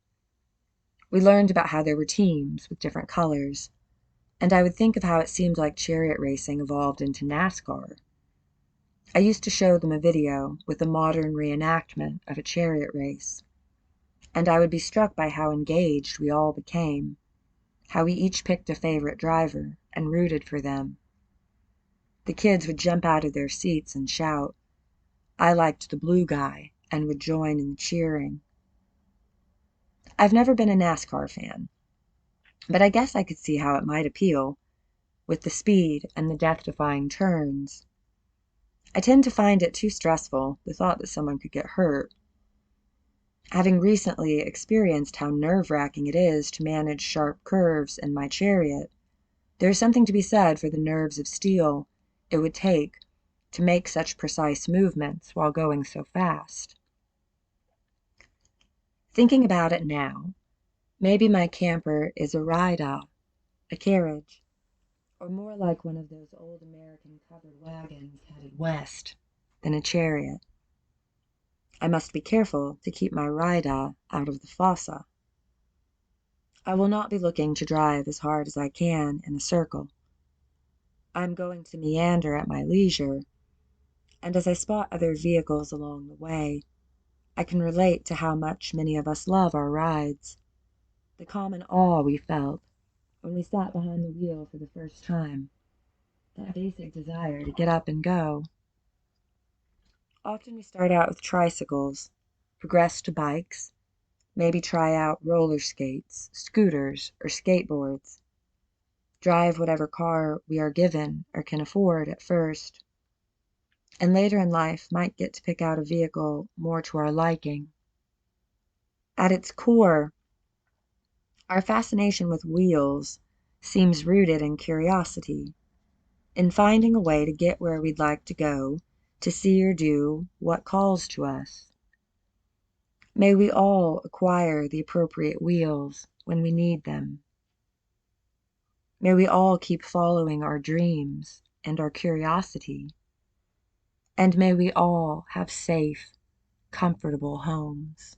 We learned about how there were teams with different colors, and I would think of how it seemed like chariot racing evolved into NASCAR. I used to show them a video with a modern reenactment of a chariot race, and I would be struck by how engaged we all became, how we each picked a favorite driver and rooted for them. The kids would jump out of their seats and shout. I liked the blue guy and would join in the cheering. I've never been a NASCAR fan, but I guess I could see how it might appeal, with the speed and the death-defying turns. I tend to find it too stressful, the thought that someone could get hurt. Having recently experienced how nerve-wracking it is to manage sharp curves in my Chariot, there is something to be said for the nerves of steel it would take to make such precise movements while going so fast. Thinking about it now, maybe my camper is a ride-a, a carriage, or more like one of those old American covered wagons headed west than a chariot. I must be careful to keep my ride-a out of the fossa. I will not be looking to drive as hard as I can in a circle. I am going to meander at my leisure, and as I spot other vehicles along the way, I can relate to how much many of us love our rides, the common awe we felt when we sat behind the wheel for the first time, that basic desire to get up and go. Often we start out with tricycles, progress to bikes, maybe try out roller skates, scooters, or skateboards, drive whatever car we are given or can afford at first, and later in life might get to pick out a vehicle more to our liking. At its core, our fascination with wheels seems rooted in curiosity, in finding a way to get where we'd like to go, to see or do what calls to us. May we all acquire the appropriate wheels when we need them. May we all keep following our dreams and our curiosity. And may we all have safe, comfortable homes.